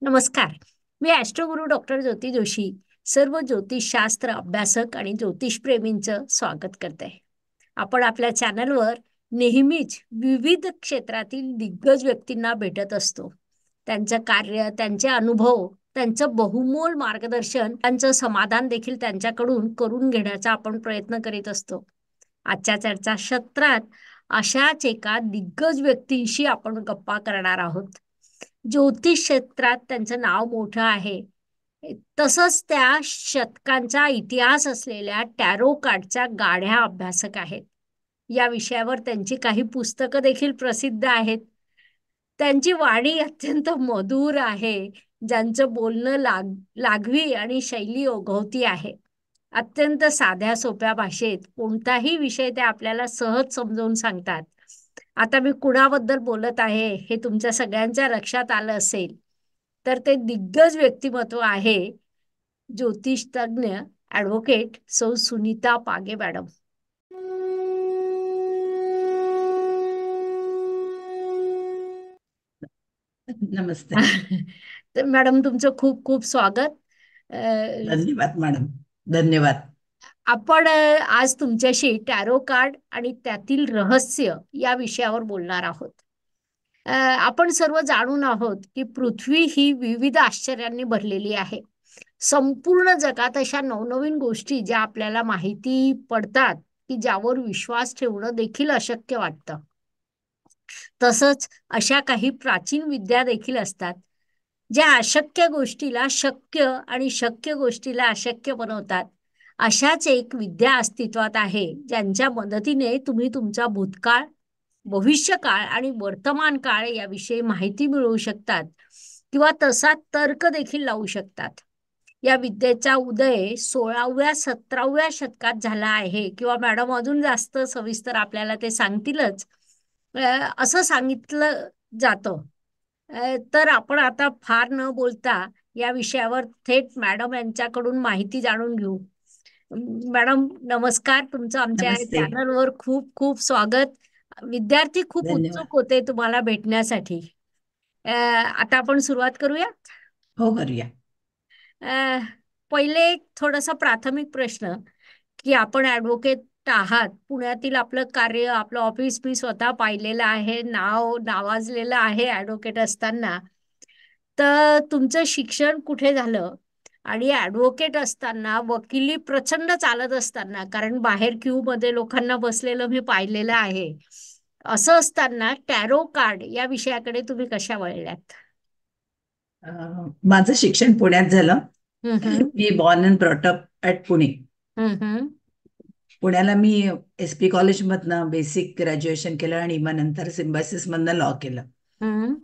नमस्कार. मी Astroguru doctor ज्योती जोशी सर्व ज्योतिषशास्त्र अभ्यासक आणि ज्योतिषप्रेमींचं स्वागत करते. आपण आपल्या चॅनलवर नेहमीच विविध क्षेत्रातील दिग्गज व्यक्तींना भेटत असतो. त्यांचं कार्य, त्यांचे अनुभव, त्यांचं बहुमोल मार्गदर्शन, त्यांचं समाधान देखील त्यांच्याकडून करून घेण्याचा आपण प्रयत्न करीत असतो. आजच्या चर्चासत्रात अशाच एका दिग्गज व्यक्तींशी आपण गप्पा करणार आहोत. ज्योतिष क्षेत्रात त्यांचं नाव मोठं आहे. तसंच त्या शतकांचा इतिहास असलेल्या टॅरो कार्डच्या गाढ्या अभ्यासक आहेत. या विषयावर त्यांची काही पुस्तकं देखील प्रसिद्ध आहेत. त्यांची वाणी अत्यंत मधुर आहे. ज्यांचं बोलणं लाघवी आणि शैली ओघवती आहे. अत्यंत साध्या सोप्या भाषेत कोणताही विषय ते आपल्याला सहज समजावून सांगतात. आता मी कुणाबद्दल बोलत आहे हे तुमच्या सगळ्यांच्या लक्षात आलं असेल. तर ते दिग्गज व्यक्तिमत्व आहे ज्योतिष तज्ञ ॲडव्होकेट सौ सुनीता पागे मॅडम. नमस्ते. तर मॅडम तुमचं खूप खूप स्वागत. धन्यवाद मॅडम. धन्यवाद. आपण आज तुमच्याशी टॅरो कार्ड आणि त्यातील रहस्य या विषयावर बोलणार आहोत. आपण सर्व जाणून आहोत की पृथ्वी ही विविध आश्चर्यांनी भरलेली आहे. संपूर्ण जगात अशा नवनवीन गोष्टी ज्या आपल्याला माहिती पडतात की ज्यावर विश्वास ठेवणं देखील अशक्य वाटतं. तसंच अशा काही प्राचीन विद्या देखील असतात ज्या अशक्य गोष्टीला शक्य आणि शक्य गोष्टीला अशक्य बनवतात. अशाच एक विद्या अस्तित्वात आहे ज्यांच्या मदतीने तुम्ही तुमचा भूतकाळ, भविष्यकाळ आणि वर्तमान काळ याविषयी माहिती मिळवू शकतात किंवा तसा तर्क देखील लावू शकतात. या विद्येचा उदय 16व्या-17व्या शतकात झाला आहे किंवा मॅडम अजून जास्त सविस्तर आपल्याला ते सांगतीलच, असं सांगितलं जातं. तर आपण आता फार न बोलता या विषयावर थेट मॅडम यांच्याकडून माहिती जाणून घेऊ. मॅडम नमस्कार. तुमचं आमच्या नमस्ते. चॅनलवर खूप खूप स्वागत. विद्यार्थी खूप धन्यवाद. उत्सुक होते तुम्हाला भेटण्यासाठी. आता आपण सुरुवात करूया. हो, करूया. अ, पहिले एक थोडासा प्राथमिक प्रश्न की आपण ॲडव्होकेट आहात. पुण्यातील आपलं कार्य, आपलं ऑफिस मी स्वतः पाहिलेलं आहे. नावाजलेलं आहे ॲडव्होकेट असताना. तर तुमचं शिक्षण कुठे झालं आणि ॲडव्होकेट असताना वकिली प्रचंड चालत असताना, कारण बाहेर क्यू मध्ये लोकांना बसलेलं मी पाहिलेलं आहे, असं असताना टॅरो कार्ड या विषयाकडे तुम्ही कशा वळल्यात? माझं शिक्षण पुण्यात झालं. हम्म हम्म मी born and brought up at Pune. Hmm पुण्याला मी SP कॉलेजमधनं बेसिक ग्रॅज्युएशन केलं आणि मग नंतर सिम्बायसिसमधनं लॉ केलं. हम्म.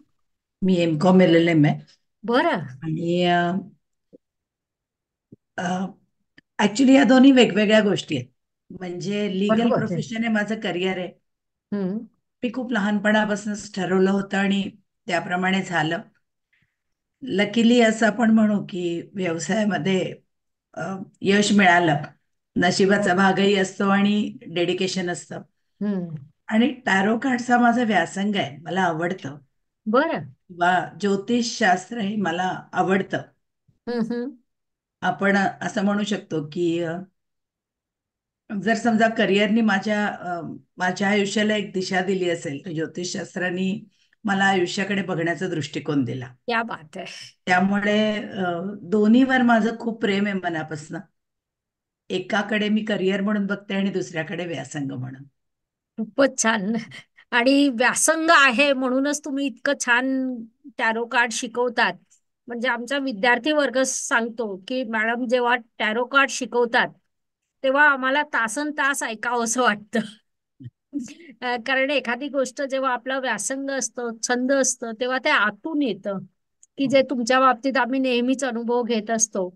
मी MCOM LLM आहे. बरं. आणि ऍक्च्युली या दोन्ही वेगवेगळ्या गोष्टी आहेत. म्हणजे लिगल बरोबर आहे. प्रोफेशन आहे, माझं करिअर आहे. हम्म. मी खूप लहानपणापासूनच ठरवलं होतं आणि त्याप्रमाणे झालं. लकीली असं आपण म्हणू की व्यवसायामध्ये अ, यश मिळालं. नशिबाचा भागही असतो आणि डेडिकेशन असतं. हम्म. आणि टॅरो कार्डचा माझा व्यासंग आहे, मला आवडतं. बरं. वा, ज्योतिष शास्त्र हे मला आवडतं. हम्म. आपण असं म्हणू शकतो की जर समजा करिअरनी माझ्या आयुष्याला एक दिशा दिली असेल, तर ज्योतिषशास्त्राने मला आयुष्याकडे बघण्याचा दृष्टिकोन दिला. क्या बात आहे. त्यामुळे दोन्हीवर माझं खूप प्रेम आहे मनापासून. एकाकडे मी करिअर म्हणून बघते आणि दुसऱ्याकडे व्यासंग म्हणून. खूपच छान. आणि व्यासंग आहे म्हणूनच तुम्ही इतकं छान टॅरो कार्ड शिकवतात. म्हणजे आमचा विद्यार्थी वर्ग सांगतो की मॅडम जेव्हा टॅरो कार्ड शिकवतात तेव्हा आम्हाला तासन तास ऐकावं असं वाटतं. कारण एखादी गोष्ट जेव्हा आपला व्यासंग असतं, छंद असतं, तेव्हा ते आतून येतं की जे तुमच्या बाबतीत आम्ही नेहमीच अनुभव घेत असतो.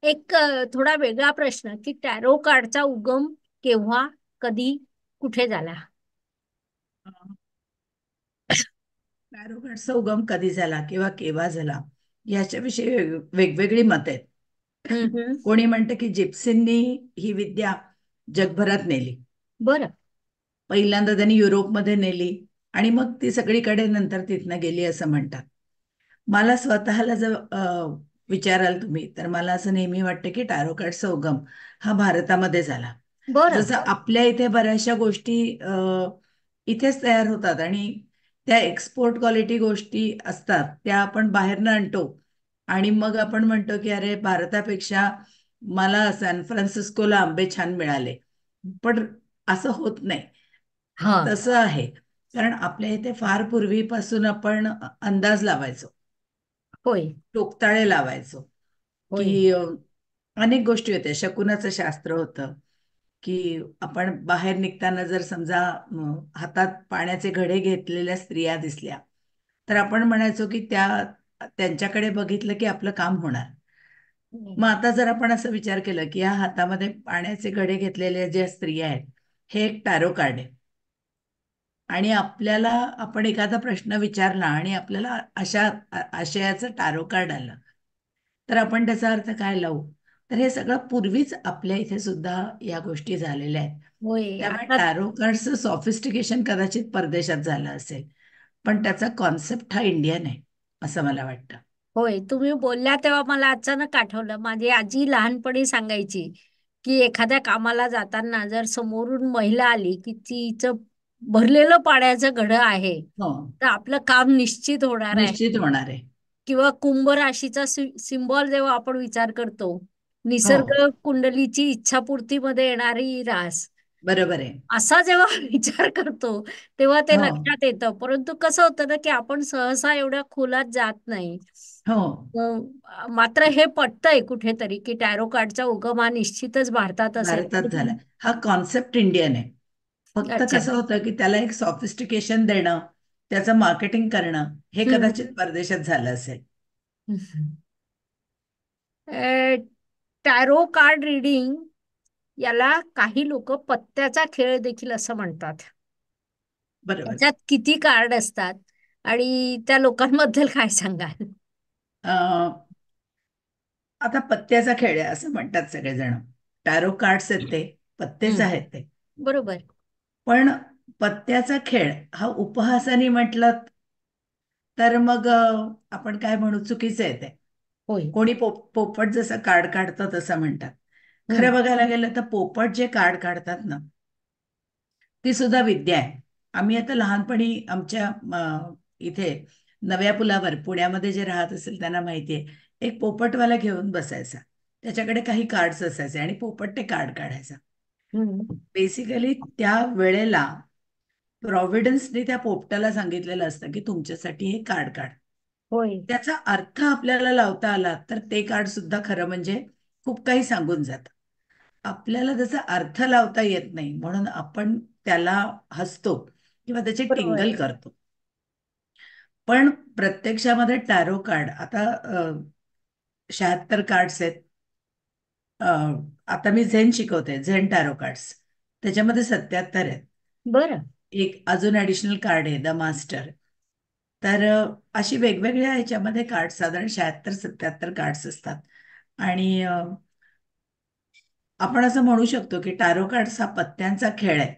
एक थोडा वेगळा प्रश्न की टॅरो कार्डचा उगम केव्हा, कधी, कुठे झाला? टॅरोकार्डचा उगम कधी झाला किंवा केव्हा झाला याच्याविषयी वेगवेगळी मत आहेत. हम्म. कोणी म्हणतं की जिप्सींनी ही विद्या जगभरात नेली. बरं. पहिल्यांदा त्यांनी युरोपमध्ये नेली आणि मग ती सगळीकडे नंतर तिथनं गेली असं म्हणतात. मला स्वतःला जर विचाराल तुम्ही, तर मला असं नेहमी वाटतं की टॅरो कार्डचा उगम हा भारतामध्ये झाला. बरं. जसं आपल्या इथे बऱ्याचशा गोष्टी इथेच तयार होतात आणि त्या एक्सपोर्ट क्वालिटी गोष्टी असतात, त्या आपण बाहेरनं आणतो आणि मग आपण म्हणतो की अरे, भारतापेक्षा मला सॅन फ्रान्सिस्कोला आंबे छान मिळाले. पण असं होत नाही. हा. तसं आहे. कारण आपल्या इथे फार पूर्वीपासून आपण अंदाज लावायचो, होय. टोकताळे लावायचो, होय. की अनेक गोष्टी होत्या. शकुनाचं शास्त्र होतं, की आपण बाहेर निघताना जर समजा हातात पाण्याचे घडे घेतलेल्या स्त्रिया दिसल्या, तर आपण म्हणायचो की त्यांच्याकडे बघितलं की आपलं काम होणार. मग आता जर आपण असं विचार केला की या हातामध्ये पाण्याचे घडे घेतलेल्या ज्या स्त्रिया आहेत, हे एक टॅरो कार्ड आहे. आणि आपल्याला आपण एखादा प्रश्न विचारला आणि आपल्याला आशयाचं टॅरो कार्ड आलं, तर आपण त्याचा अर्थ काय लावू? तर हे सगळं पूर्वीच आपल्या इथे सुद्धा या गोष्टी झालेल्या आहेत. होय. त्यामुळे आता टॅरो कार्डचं सॉफिस्टिकेशन कदाचित परदेशात झालं असेल, पण त्याचा कॉन्सेप्ट हा इंडियन आहे, असं मला वाटतं. होय, तुम्ही बोलल्या तेव्हा मला अचानक आठवलं. माझी आजी लहानपणी सांगायची की एखाद्या कामाला जाताना जर समोरून महिला आली की तिचं भरलेलं पाण्याचं घडं आहे, हो, तर आपलं काम निश्चित होणार आहे. निश्चित होणार आहे. किंवा कुंभ राशीचा सिंबॉल जेव्हा आपण विचार करतो, हो, निसर्ग कुंडलीची इच्छापूर्तीमध्ये येणारी रास, बरोबर आहे. असा जेव्हा विचार करतो तेव्हा ते हो, लक्षात येतं. परंतु कसं होतं ना की आपण सहसा एवढ्या खोलात जात नाही. हो, मात्र हे पटतंय कुठेतरी की टॅरो कार्डचा उगम हा निश्चितच भारतात असेल. भारतात झाला. हा कॉन्सेप्ट इंडियन आहे. फक्त अच्छा. कसं होतं की त्याला एक सॉफिस्टिकेशन देणं, त्याचं मार्केटिंग करणं, हे कदाचित परदेशात झालं असेल. टॅरो कार्ड रीडिंग याला काही लोक पत्त्याचा खेळ देखील असं म्हणतात. बरोबर. त्याच्यात किती कार्ड असतात आणि त्या लोकांबद्दल काय सांगाल? अं, आता पत्त्याचा खेळ आहे असं म्हणतात सगळेजण. टॅरो कार्ड्स आहेत ते, पत्तेच हम्म. आहेत ते. बरोबर. पण पत्त्याचा खेळ हा उपहासाने म्हटलं तर मग आपण काय म्हणू, चुकीचं आहे ते. होय. कोणी पोपट जसं कार्ड काढतं तसं म्हणतात. खरं हम्म. बघायला गेलं तर पोपट जे कार्ड काढतात ना, ती सुद्धा विद्या आहे. आम्ही आता लहानपणी आमच्या इथे नव्या पुलावर पुण्यामध्ये जे राहत असेल त्यांना माहितीये, एक पोपटवाला घेऊन बसायचा. त्याच्याकडे काही कार्ड्स असायचे आणि पोपट ते कार्ड काढायचा. हम्म. बेसिकली त्या वेळेला प्रॉव्हिडन्सने त्या पोपटाला सांगितलेलं असतं की तुमच्यासाठी हे कार्ड काढ. होय. त्याचा अर्थ आपल्याला लावता आला तर ते कार्ड सुद्धा खरं म्हणजे खूप काही सांगून जातं. आपल्याला त्याचा अर्थ लावता येत नाही म्हणून आपण त्याला हसतो किंवा त्याचे बरोबर. टिंगल करतो. पण प्रत्यक्षामध्ये टॅरो कार्ड आता 76 कार्ड्स आहेत. अ, आता मी झेन शिकवते, झेन टॅरो कार्ड्स. त्याच्यामध्ये 77 आहेत. बरं. एक अजून ॲडिशनल कार्ड आहे द मास्टर. तर अशी वेगवेगळ्या ह्याच्यामध्ये कार्ड साधारण 76-77 कार्ड्स असतात. आणि आपण असं म्हणू शकतो की टॅरो कार्ड्स हा पत्त्यांचा खेळ आहे.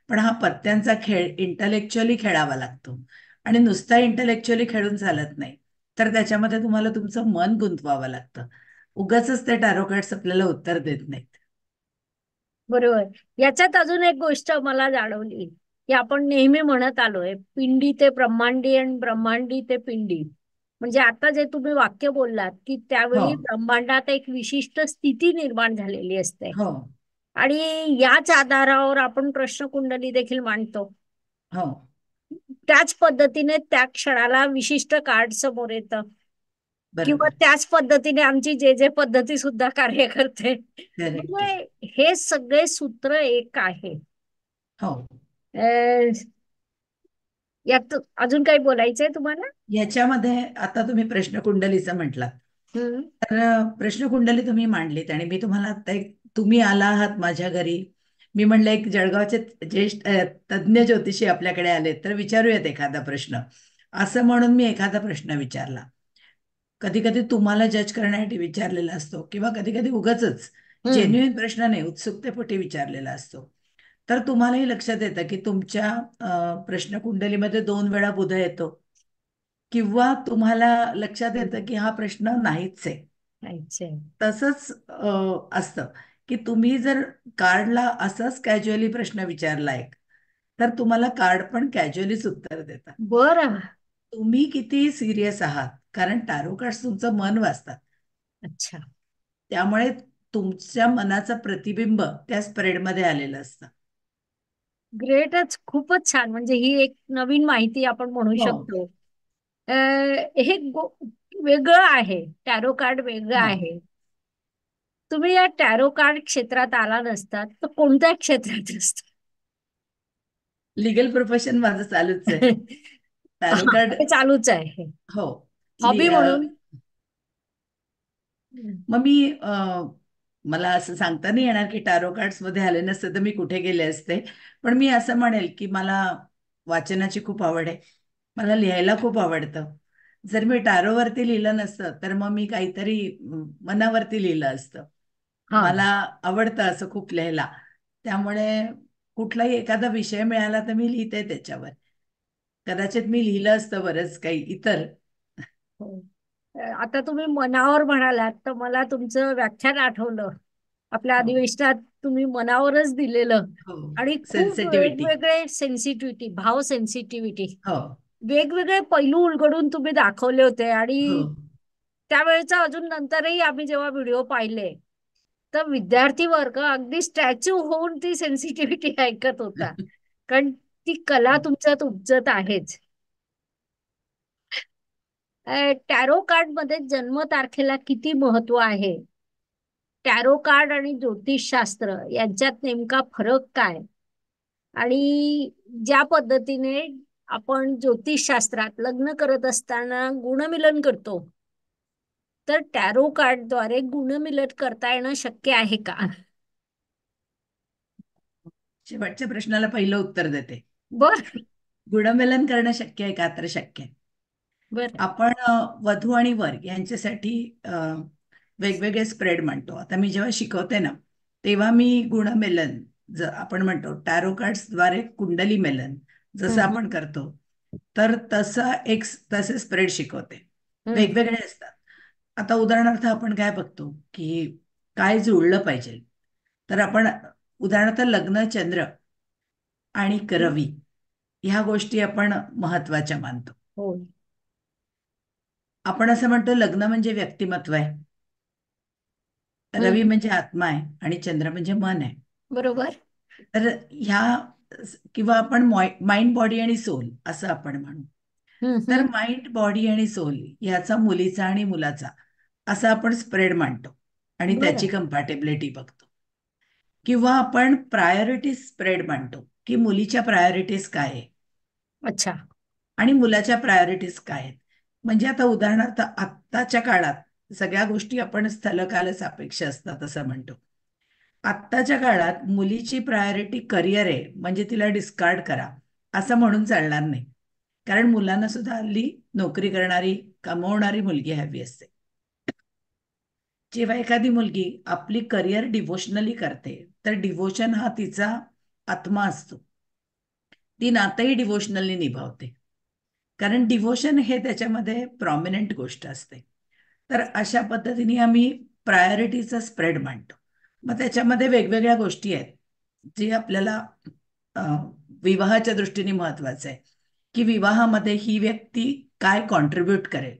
पण हा पत्त्यांचा खेळ इंटलेक्च्युअली खेळावा लागतो आणि नुसता इंटलेक्च्युअली खेळून चालत नाही. तर त्याच्यामध्ये तुम्हाला तुमचं मन गुंतवावं लागतं. उगाचच ते टॅरो कार्ड्स आपल्याला उत्तर देत नाहीत. बरोबर. याच्यात अजून एक गोष्ट मला जाणवली की आपण नेहमी म्हणत आलोय पिंडी ते ब्रह्मांडी आणि ब्रह्मांडी ते पिंडी. म्हणजे आता जे तुम्ही वाक्य बोललात की हो, त्यावेळी ब्रह्मांडात एक विशिष्ट स्थिती निर्माण झालेली असते हो, आणि याच आधारावर आपण प्रश्नकुंडली देखील मांडतो. हो, त्याच पद्धतीने त्या क्षणाला विशिष्ट कार्ड समोर येतं किंवा बरोबर. त्याच पद्धतीने आमची जे जे पद्धती सुद्धा कार्य करते. करेक्ट आहे. म्हणजे हे सगळे सूत्र एक आहे. हो. यात अजून काही बोलायचंय तुम्हाला? याच्यामध्ये आता तुम्ही प्रश्नकुंडलीचं म्हटलात. हम्म. तर प्रश्नकुंडली तुम्ही मांडलीत आणि मी तुम्हाला आता एक, तुम्ही आला आहात माझ्या घरी, मी म्हणलं एक जळगावचे ज्येष्ठ तज्ज्ञ ज्योतिषी आपल्याकडे आले तर विचारूयात एखादा प्रश्न, असं म्हणून मी एखादा प्रश्न विचारला. कधी कधी तुम्हाला जज करण्यासाठी विचारलेला असतो किंवा कधी कधी उगाचच हम्म. जेन्युइन प्रश्न नाही, उत्सुकतेपोटी विचारलेला असतो. तर तुम्हालाही लक्षात येतं की तुमच्या प्रश्नकुंडलीमध्ये 2 वेळा बुध येतो. किंवा तुम्हाला लक्षात येतं हम्म. की हा प्रश्न नाहीच आहे. अच्छा. तसंच असतं की तुम्ही जर कार्डला असंच कॅज्युअली प्रश्न विचारला एक, तर तुम्हाला कार्ड पण कॅज्युअलीच उत्तर देतात. बरं. तुम्ही किती सिरियस आहात, कारण टॅरो कार्ड्स तुमचं मन वाचतात. अच्छा. त्यामुळे तुमच्या मनाचं प्रतिबिंब त्या स्प्रेडमध्ये आलेलं असतं. ग्रेटच, खूपच छान. म्हणजे ही एक नवीन माहिती आपण म्हणू हो. शकतो. हे वेगळं आहे, टॅरो कार्ड वेगळं हो. आहे. तुम्ही या टॅरो कार्ड क्षेत्रात आला नसतात तर कोणत्या क्षेत्रात असतात? लीगल प्रोफेशन माझं चालूच आहे. टॅरो हा, कार्ड. ते चालूच आहे. हो. हॉबी म्हणून. मग मला असं सांगता नाही येणार की टॅरो कार्ड्स मध्ये आले नसते तर मी कुठे गेले असते. पण मी असं म्हणेल की मला वाचनाची खूप आवड आहे. मला लिहायला खूप आवडतं. जर मी टॅरोवरती लिहिलं नसतं तर मग मी काहीतरी मनावरती लिहिलं असतं. हा. मला आवडतं असं खूप लिहायला. त्यामुळे कुठलाही एखादा विषय मिळाला तर मी लिहिते त्याच्यावर. कदाचित मी लिहिलं असतं बरंच काही इतर. हो. आता तुम्ही मनावर म्हणालात तर मला तुमचं व्याख्यान आठवलं. आपल्या हो. अधिवेशनात तुम्ही मनावरच दिलेलं. हो. आणि खूप सेन्सिटिव्हिटी. वेगवेगळे सेन्सिटिव्हिटी, भाव सेन्सिटिव्हिटी, हो. वेगवेगळे पैलू उलगडून तुम्ही दाखवले होते. हो. आणि त्यावेळेचा अजून नंतरही आम्ही जेव्हा व्हिडिओ पाहिले तर विद्यार्थी वर्ग अगदी स्टॅच्यू होऊन ती सेन्सिटिव्हिटी ऐकत होता. कारण ती कला तुमच्यात उपजत आहेच. टॅरो कार्ड मध्ये जन्म तारखेला किती महत्व आहे? टॅरो कार्ड आणि ज्योतिषशास्त्र यांच्यात नेमका फरक काय? आणि ज्या पद्धतीने आपण ज्योतिषशास्त्रात लग्न करत असताना गुणमिलन करतो, तर टॅरो कार्डद्वारे गुणमिलन करता येणं शक्य आहे का? शेवटच्या प्रश्नाला पहिलं उत्तर देते. बर. गुणमिलन करणं शक्य आहे का? तर शक्य आहे. बर. आपण वधू आणि वर यांच्यासाठी वेगवेगळे स्प्रेड म्हणतो. आता मी जेव्हा शिकवते ना, तेव्हा मी गुणमिलन, आपण म्हणतो टॅरो कार्ड्सद्वारे कुंडली मिलन जसं आपण हम्म. करतो, तर तसे स्प्रेड शिकवते. हम्म. वेगवेगळे असतात. आता उदाहरणार्थ आपण काय बघतो की काय जुळलं पाहिजे, तर आपण उदाहरणार्थ लग्न चंद्र आणि हम्म. रवी ह्या गोष्टी आपण महत्वाच्या मानतो. हो. आपण असं म्हणतो लग्न म्हणजे व्यक्तिमत्व आहे, रवी हम्म. म्हणजे आत्मा आहे आणि चंद्र म्हणजे मन आहे. बरोबर. तर ह्या किंवा आपण माइंड बॉडी आणि सोल असं आपण म्हणू. तर हम्म. माइंड बॉडी आणि सोल याचा मुलीचा आणि मुलाचा असा आपण स्प्रेड मांडतो आणि त्याची बरं. कम्पॅटेबिलिटी बघतो. किंवा आपण प्रायोरिटीज स्प्रेड मांडतो की मुलीच्या प्रायोरिटीज काय आहे अच्छा. आणि मुलाच्या प्रायोरिटीज काय आहेत. म्हणजे आता उदाहरणार्थ आत्ताच्या काळात सगळ्या गोष्टी आपण स्थलकाल सापेक्ष असतात असं म्हणतो. आत्ताच्या काळात मुलीची प्रायोरिटी करिअर आहे म्हणजे तिला डिस्कार्ड करा असं म्हणून चालणार नाही. कारण मुलांना सुद्धा हल्ली नोकरी करणारी, कमवणारी मुलगी हवी असते. जेव्हा एखादी मुलगी आपली करिअर डिव्होशनली करते, तर डिव्होशन हा तिचा आत्मा असतो. ती नातंही डिव्होशनली निभावते, कारण डिव्होशन हे त्याच्यामध्ये प्रॉमिनंट गोष्ट असते. तर अशा पद्धतीने आम्ही प्रायोरिटीचा स्प्रेड मांडतो. मग त्याच्यामध्ये वेगवेगळ्या गोष्टी आहेत जी आपल्याला अ, विवाहाच्या दृष्टीने महत्वाचं आहे, की विवाहामध्ये ही व्यक्ती काय कॉन्ट्रीब्यूट करेल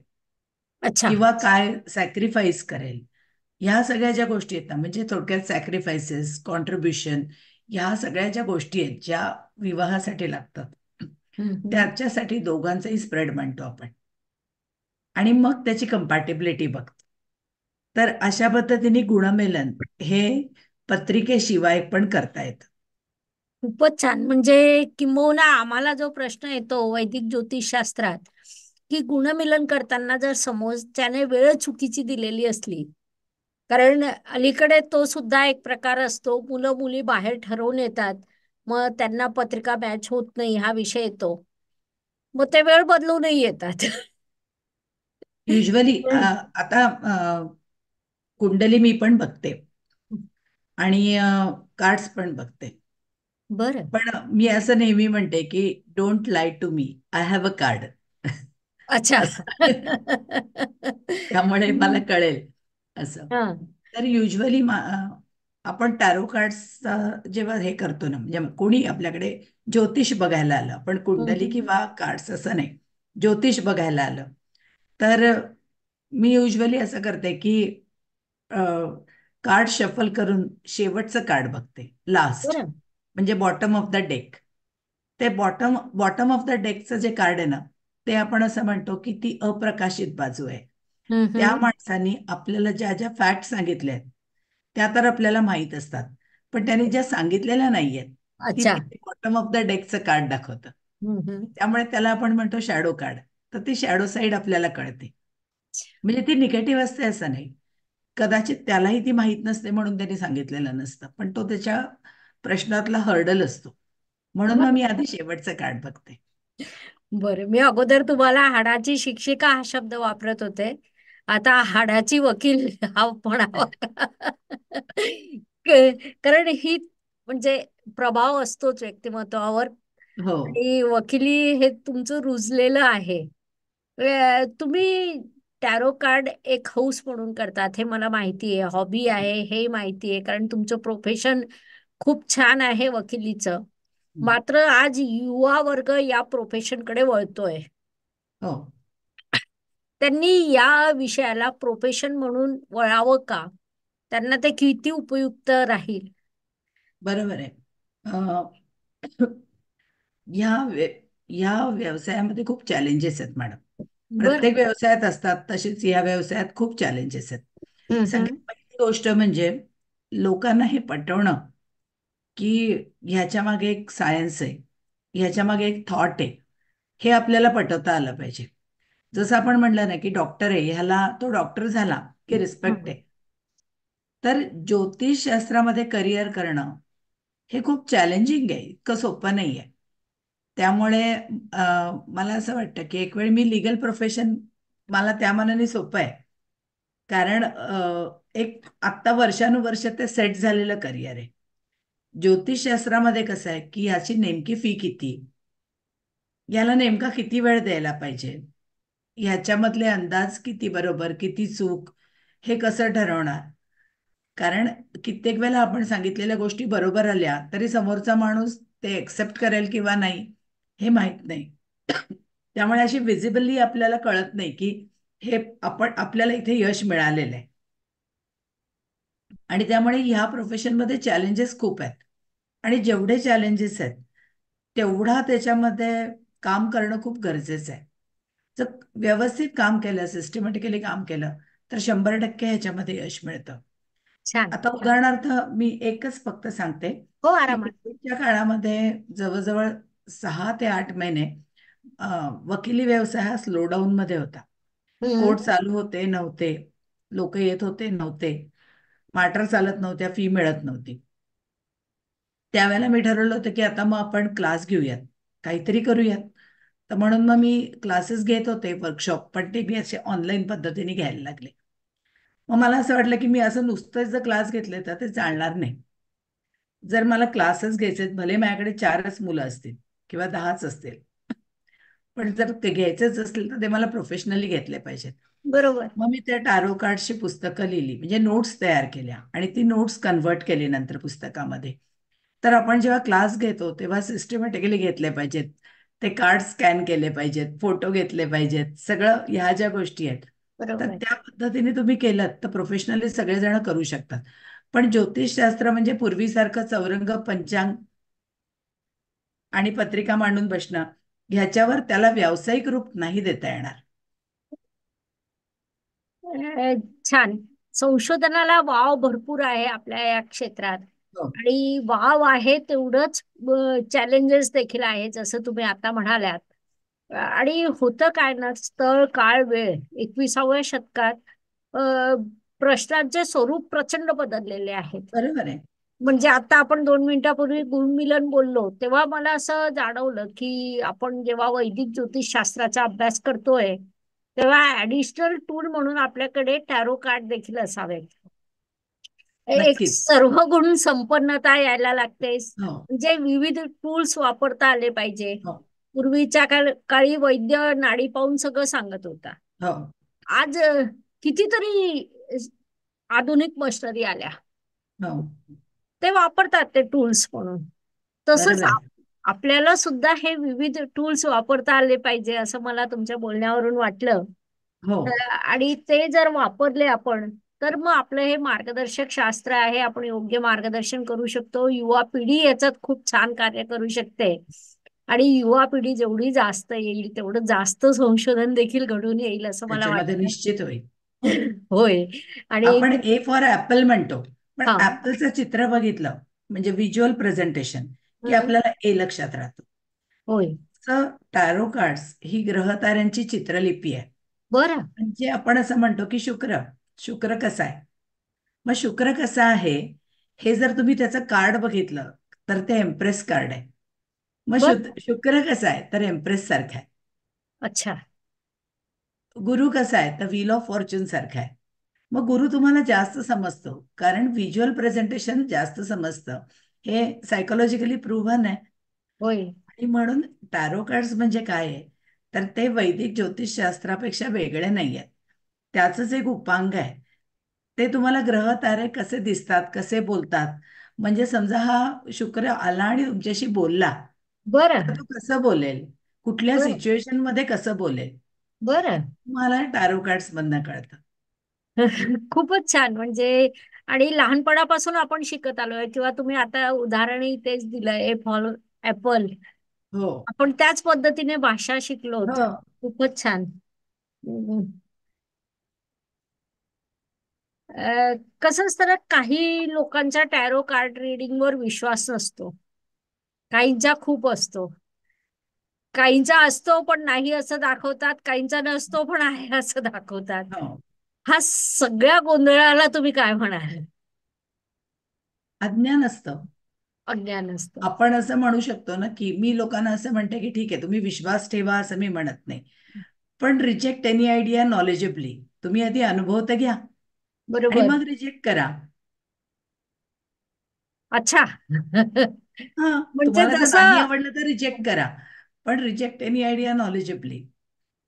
अच्छा. किंवा काय सॅक्रिफाईस करेल. ह्या सगळ्या ज्या गोष्टी आहेत ना, म्हणजे थोडक्यात सॅक्रिफायसेस, कॉन्ट्रीब्युशन, ह्या सगळ्या ज्या गोष्टी आहेत ज्या विवाहासाठी लागतात, हम्म. त्याच्यासाठी दोघांचाही स्प्रेड म्हणतो आपण आणि मग त्याची कम्पॅटिबिलिटी बघतो. तर अशा पद्धतीने गुणमेलन हे पत्रिकेशिवाय पण करता येतं. खूपच छान. म्हणजे किंबहुना आम्हाला जो प्रश्न येतो वैदिक ज्योतिषशास्त्रात, की गुणमिलन करताना जर समोरच्याने वेळ चुकीची दिलेली असली, कारण अलीकडे तो सुद्धा एक प्रकार असतो, मुलं मुली बाहेर ठरवून येतात, मग त्यांना पत्रिका मॅच होत नाही हा विषय येतो, मग ते वेळ बदलूनही येतात. युजली आता कुंडली मी पण बघते आणि कार्ड्स पण बघते. बरं. पण मी असं नेहमी म्हणते की don't lie to me, I have a card. अच्छा. असं. त्यामुळे मला कळेल असं. हा. तर युजली आपण टॅरो कार्ड्स जेव्हा हे करतो ना, म्हणजे कोणी आपल्याकडे ज्योतिष बघायला आलं, पण कुंडली हम्म. किंवा कार्ड्स असं नाही, ज्योतिष बघायला आलं, तर मी युजली असं करते की कार्ड शफल करून शेवटचं कार्ड बघते, लास्ट, बरं. म्हणजे बॉटम ऑफ द डेक. ते बॉटम बॉटम ऑफ द डेकचं जे कार्ड आहे ना, ते आपण असं म्हणतो की ती अप्रकाशित बाजू आहे. त्या हम्म. माणसाने आपल्याला ज्या ज्या फॅक्ट सांगितल्या आहेत त्या तर आपल्याला माहीत असतात, पण त्यांनी ज्या सांगितलेल्या नाहीयेत ती अच्छा. बॉटम ऑफ द डेकचं कार्ड दाखवतं. हम्म. त्यामुळे त्याला आपण म्हणतो शॅडो कार्ड. तर ती शॅडो साईड आपल्याला कळते. म्हणजे ती निगेटिव्ह असते असं नाही. कदाचित त्यालाही ती माहीत नसते म्हणून त्यांनी सांगितलेलं नसतं, पण तो त्याच्या प्रश्नातला हर्डल असतो. म्हणून मग बरं. मी आधी शेवटचं कार्ड बघते. बरं, मी अगोदर तुम्हाला हाडाची शिक्षिका हा शब्द वापरत होते. आता हाडाची वकील हा म्हणावा. कारण ही म्हणजे प्रभाव असतोच व्यक्तिमत्वावर. हो. आणि वकिली हे तुमचं रुजलेलं आहे. तुम्ही टॅरो कार्ड एक हौस म्हणून करतात हे मला माहिती आहे, हॉबी आहे हे माहिती आहे, कारण तुमचं प्रोफेशन खूप छान आहे वकिलीचं. मात्र आज युवा वर्ग या प्रोफेशनकडे वळतोय. हो. त्यांनी या विषयाला प्रोफेशन म्हणून वळावं का? त्यांना ते किती उपयुक्त राहील? बरोबर आहे. अं, या या व्यवसायामध्ये खूप चॅलेंजेस आहेत मॅडम. बर. प्रत्येक व्यवसायात असतात, तसेच या व्यवसायात खूप चॅलेंजेस आहेत. हम्म. सगळ्यात पहिली गोष्ट म्हणजे लोकांना हे पटवणं की ह्याच्या मागे एक सायन्स आहे, ह्याच्या मागे एक थॉट आहे, हे आपल्याला पटवता आलं पाहिजे. जसं आपण म्हणलं ना की डॉक्टर आहे, ह्याला तो डॉक्टर झाला की रिस्पेक्ट हम्म. आहे. तर ज्योतिषशास्त्रामध्ये करिअर करणं हे खूप चॅलेंजिंग आहे, इतकं सोपं नाही आहे. त्यामुळे मला असं वाटतं की एक वेळ मी लिगल प्रोफेशन, मला त्या मानाने सोपं आहे. कारण एक आत्ता वर्षानुवर्ष ते सेट झालेलं करिअर आहे. ज्योतिषशास्त्रामध्ये कसं आहे की याची नेमकी फी किती, याला नेमका किती वेळ द्यायला पाहिजे, ह्याच्यामधले अंदाज किती बरोबर किती चूक, हे कसं ठरवणार. कारण कित्येक वेळेला आपण सांगितलेल्या गोष्टी बरोबर आल्या तरी समोरचा माणूस ते एक्सेप्ट करेल किंवा नाही हे माहीत नाही. त्यामुळे अशी विजिबली आपल्याला कळत नाही की हे आपल्याला इथे यश मिळालेलं आहे. आणि त्यामुळे ह्या प्रोफेशनमध्ये चॅलेंजेस खूप आहेत. आणि जेवढे चॅलेंजेस आहेत तेवढा त्याच्यामध्ये काम करणं खूप गरजेचं आहे. जर व्यवस्थित काम केलं, सिस्टमॅटिकली काम केलं, तर 100% ह्याच्यामध्ये यश मिळतं. छान. आता उदाहरणार्थ मी एकच फक्त सांगते हो, की आरामात. कोविडच्या काळामध्ये जवळजवळ 6 ते 8 महिने अ, वकिली व्यवसाय हा स्लोडाऊन मध्ये होता. हम्म. कोर्ट चालू होते नव्हते, लोक येत होते नव्हते, माटर चालत नव्हत्या, फी मिळत नव्हती. त्यावेळेला मी ठरवलं होतं की आता मग आपण क्लास घेऊयात, काहीतरी करूयात. तर म्हणून मग मी क्लासेस घेत होते, वर्कशॉप, पण ते मी असे ऑनलाईन पद्धतीने घ्यायला लागले. मग मला असं वाटलं की मी असं नुसतंच जर क्लास घेतले तर ते चालणार नाही. जर मला क्लासेस घ्यायचे, भले माझ्याकडे 4च मुलं असतील किंवा 10च असतील, पण जर ते घ्यायचेच असतील तर ते मला प्रोफेशनली घेतले पाहिजेत. बरोबर. मग मी त्या टारो कार्डची पुस्तकं लिहिली, म्हणजे नोट्स तयार केल्या आणि ती नोट्स कन्व्हर्ट केली नंतर पुस्तकामध्ये. तर आपण जेव्हा क्लास घेतो तेव्हा सिस्टमॅटिकली घेतले पाहिजेत, ते कार्ड स्कॅन केले पाहिजेत, फोटो घेतले पाहिजेत, सगळं ह्या ज्या गोष्टी आहेत. तर बरोबर. त्या पद्धतीने तुम्ही केलं तर प्रोफेशनली सगळेजण करू शकतात. पण ज्योतिषशास्त्र म्हणजे पूर्वीसारखं चौरंग, पंचांग आणि पत्रिका मांडून बसणं, ह्याच्यावर त्याला व्यावसायिक रूप नाही देता येणार. छान. संशोधनाला वाव भरपूर आहे आपल्या या क्षेत्रात. हो. आणि वाव आहे तेवढंच चॅलेंजेस देखील आहे, जसं तुम्ही आता म्हणाल्यात. आणि होतं काय ना, स्थळ, काळ, वेळ 21व्या शतकात अ, प्रश्नांचे स्वरूप प्रचंड बदललेले आहेत. बरोबर आहे. म्हणजे आता आपण 2 मिनिटापूर्वी गुणमिलन बोललो तेव्हा मला असं जाणवलं की आपण जेव्हा वैदिक ज्योतिषशास्त्राचा अभ्यास करतोय तेव्हा ऍडिशनल टूल म्हणून आपल्याकडे टॅरो कार्ड देखील असावेत. एक नक्कीच. सर्व गुण संपन्नता यायला लागते, हो. म्हणजे विविध टूल्स वापरता आले पाहिजे. हो. पूर्वीच्या काळी वैद्य नाडी पाहून सगळं सांगत होता. हो. आज कितीतरी आधुनिक मशिनरी आल्या, हो. ते वापरतात ते टूल्स म्हणून. तसंच बरोबर आहे. आपल्याला सुद्धा हे विविध टूल्स वापरता आले पाहिजे असं मला तुमच्या बोलण्यावरून वाटलं. हो. आणि ते जर वापरले आपण, तर मग आपलं हे मार्गदर्शक शास्त्र आहे, आपण योग्य मार्गदर्शन करू शकतो. युवा पिढी याच्यात खूप छान कार्य करू शकते. आणि युवा पिढी जेवढी जास्त येईल तेवढं जास्त संशोधन देखील घडून येईल असं मला त्याच्यामध्ये वाटतं. निश्चित होईल. होय. आणि आपण ए फॉर ऍपल म्हणतो, पण हा. ऍपलचं चित्र बघितलं म्हणजे व्हिज्युअल प्रेझेंटेशन, की हं. आपल्याला ए लक्षात राहतं. होय. तसं टॅरो कार्ड्स ही ग्रहताऱ्यांची चित्रलिपी आहे. बरं. म्हणजे आपण असं म्हणतो की शुक्र शुक्र कसा आहे. मग शुक्र कसा आहे हे जर तुम्ही त्याचं कार्ड बघितलं तर ते एम्प्रेस कार्ड आहे. मग बरं. शुक्र कसा आहे तर एम्प्रेस सारखा आहे. अच्छा. गुरु कसा आहे तर व्हील ऑफ फॉर्च्यून सारखा आहे. मग गुरु तुम्हाला जास्त समजतो कारण व्हिज्युअल प्रेझेंटेशन जास्त समजतं. हे सायकोलॉजिकली प्रूव्हन आहे. होय. आणि म्हणून टॅरो कार्ड्स म्हणजे काय आहे तर ते वैदिक ज्योतिषशास्त्रापेक्षा वेगळे नाही आहेत. त्याचंच एक उपांग आहे. ते तुम्हाला ग्रह तारे कसे दिसतात, कसे बोलतात. म्हणजे समजा हा शुक्र आला आणि तुमच्याशी बोलला, तर बरं. तो कसं बोलेल, कुठल्या बरं. सिच्युएशन मध्ये कसं बोलेल, हे बरं. तुम्हाला टॅरो कार्ड्स मधनं कळतं. खूपच छान. म्हणजे आणि लहानपणापासून आपण शिकत आलोय, किंवा तुम्ही आता उदाहरणही तेच दिलंय, फॉर ऍपल. हो. आपण त्याच पद्धतीने भाषा शिकलोत. हो. खूपच छान. हम्म. कसं असतं ना, काही लोकांचा टॅरो कार्ड रिडिंग वर विश्वास नसतो, काहींचा खूप असतो. काहींचा असतो पण नाही असं दाखवतात, काहींचा नसतो पण आहे असं दाखवतात. हो. हा सगळ्या गोंधळाला तुम्ही काय म्हणाल? अज्ञान असतं. अज्ञान असतं. आपण असं म्हणू शकतो ना की मी लोकांना असं म्हणते की ठीक आहे तुम्ही विश्वास ठेवा असं मी म्हणत नाही. पण रिजेक्ट एनी आयडिया नॉलेजेबली. तुम्ही आधी अनुभव तर घ्या आणि बरोबर. मग रिजेक्ट करा. अच्छा. हा. म्हणजे तुम्हाला जर नाही जसं, आवडलं तर रिजेक्ट करा. पण रिजेक्ट एनी आयडिया नॉलेजेबली.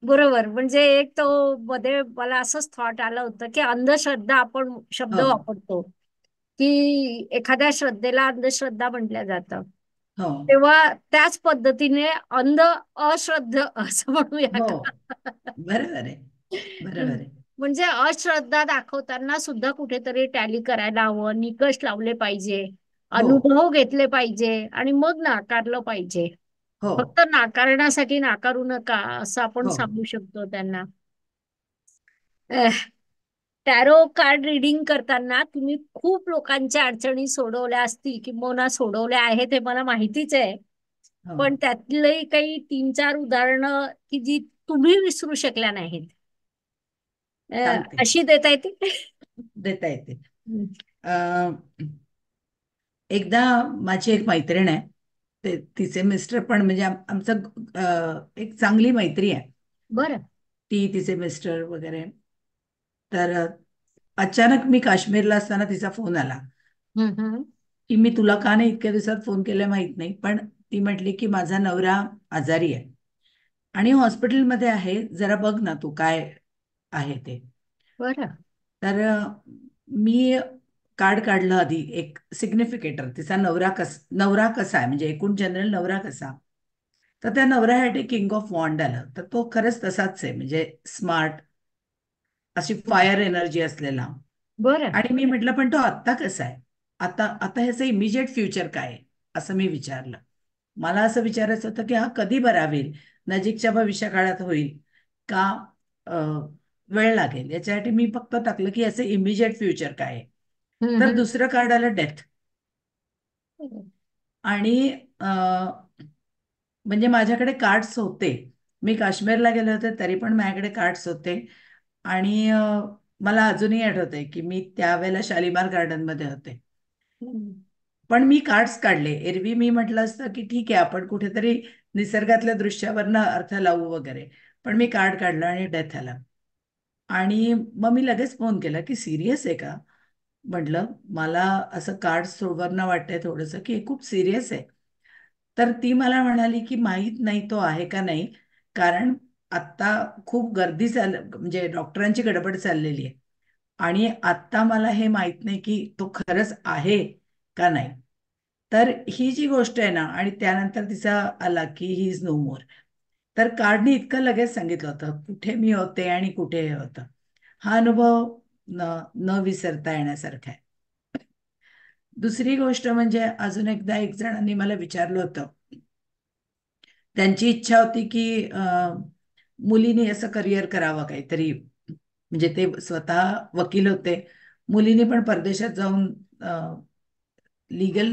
बरोबर. म्हणजे एक तो मध्ये मला असंच थॉट आलं होतं की अंधश्रद्धा आपण शब्द हो. वापरतो, की एखाद्या श्रद्धेला अंधश्रद्धा म्हटलं जातं. हो. तेव्हा त्याच पद्धतीने अंध अश्रद्ध असं म्हणूया हो. का? बरोबर आहे. बरोबर आहे. म्हणजे अश्रद्धा दाखवताना सुद्धा कुठेतरी टॅली करायला हवं, निकष लावले पाहिजे, हो. अनुभव घेतले पाहिजे आणि मग नाकारलं पाहिजे. हो. फक्त नाकारण्यासाठी नाकारू नका असं आपण हो. सांगू शकतो त्यांना. टॅरो कार्ड रिडिंग करताना तुम्ही खूप लोकांच्या अडचणी सोडवल्या असतील, किंबहुना सोडवल्या आहेत हे मला माहितीच आहे. हो. पण त्यातली काही 3-4 उदाहरणं की जी तुम्ही विसरू शकल्या नाहीत, सांगते. अशी देता येतील? देता येते. एकदा माझी एक मैत्रीण आहे. तिचे मिस्टर पण म्हणजे आमचं एक चांगली मैत्री आहे. बरं. ती तिचे मिस्टर वगैरे. तर अचानक मी काश्मीरला असताना तिचा फोन आला हम्म. हम्म. की मी तुला का नाही इतक्या दिवसात फोन केला माहित नाही, पण ती म्हटली की माझा नवरा आजारी आहे आणि हॉस्पिटलमध्ये आहे, जरा बघ ना तू काय आहे ते. बरं. तर मी कार्ड काढलं आधी एक सिग्निफिकेटर, तिचा नवरा कसा आहे म्हणजे एकूण जनरल नवरा कसा. तर त्या नवऱ्यासाठी किंग ऑफ वॉन्ड आलं, तर तो खरंच तसाच आहे म्हणजे स्मार्ट, अशी फायर एनर्जी असलेला. बरं. आणि मी म्हटलं पण तो आत्ता कसा आहे, आता आता ह्याचं इमिजिएट फ्युचर काय आहे असं मी विचारलं. मला असं विचारायचं होतं की हा कधी बरा होईल, नजीकच्या भविष्य काळात होईल का, वेळ लागेल. याच्यासाठी मी फक्त टाकलं की याचं इमिजिएट फ्युचर काय आहे. तर हम्म. दुसरं कार्ड आलं डेथ. हम्म. आणि म्हणजे माझ्याकडे कार्ड्स होते. मी काश्मीरला गेले होते तरी पण माझ्याकडे कार्ड्स होते. आणि मला अजूनही आठवतंय की मी त्यावेळेला शालिमार गार्डनमध्ये होते. हम्म. पण मी कार्ड्स काढले. एरवी मी म्हटलं असतं की ठीक आहे आपण कुठेतरी निसर्गातल्या दृश्यावरनं अर्थ लावू वगैरे. पण मी कार्ड काढलं आणि डेथ आला. आणि मग मी लगेच फोन केला की सिरियस आहे का. म्हटलं मला असं कार्ड्स वरनं वाटतंय थोडंसं की हे खूप सिरियस आहे. तर ती मला म्हणाली की माहीत नाही तो आहे का नाही, कारण आत्ता खूप गर्दी म्हणजे डॉक्टरांची गडबड चाललेली आहे. आणि आत्ता मला हे माहित नाही की तो खरंच आहे का नाही. तर ही जी गोष्ट आहे ना, आणि त्यानंतर तिचा आला की ही इज नो मोर. तर कार्डनी इतकं लगेच सांगितलं होतं कुठे मी होते आणि कुठे हे होतं. हा अनुभव न न विसरता येण्यासारखा आहे. दुसरी गोष्ट म्हणजे अजून एकदा एक जणांनी मला विचारलं होतं. त्यांची इच्छा होती की मुलीने असं करिअर करावं काहीतरी, म्हणजे ते स्वतः वकील होते. मुलीने पण परदेशात जाऊन लीगल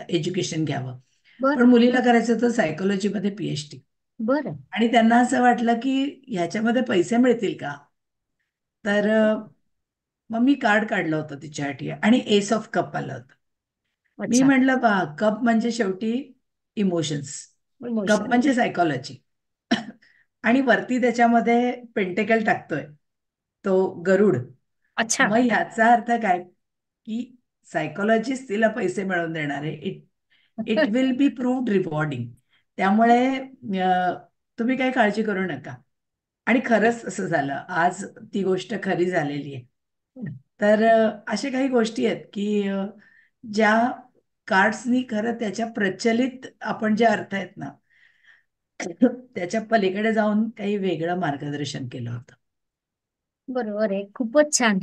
एज्युकेशन घ्यावं. पण बरं. मुलीला करायचं होतं सायकोलॉजीमध्ये PhD. बरं. आणि त्यांना असं वाटलं की ह्याच्यामध्ये पैसे मिळतील का. तर मग मी कार्ड काढलं होतं तिच्यासाठी आणि एस ऑफ कप आलं होतं. मी अच्छा. म्हटलं पहा, कप म्हणजे शेवटी इमोशन्स, कप इमोशन. म्हणजे सायकोलॉजी. आणि वरती त्याच्यामध्ये पेंटेकल टाकतोय तो गरुड. अच्छा. मग ह्याचा अर्थ काय की सायकोलॉजिस्ट तिला पैसे मिळवून देणार आहे. It it will be proved rewarding. त्यामुळे तुम्ही काही काळजी करू नका. आणि खरंच असं झालं, आज ती गोष्ट खरी झालेली आहे. तर अशा काही गोष्टी आहेत की ज्या कार्ड्सनी खरं त्याच्या प्रचलित आपण जे अर्थ आहेत ना, त्याच्या पलीकडे जाऊन काही वेगळं मार्गदर्शन केलं होतं. बरोबर आहे. खूपच छान.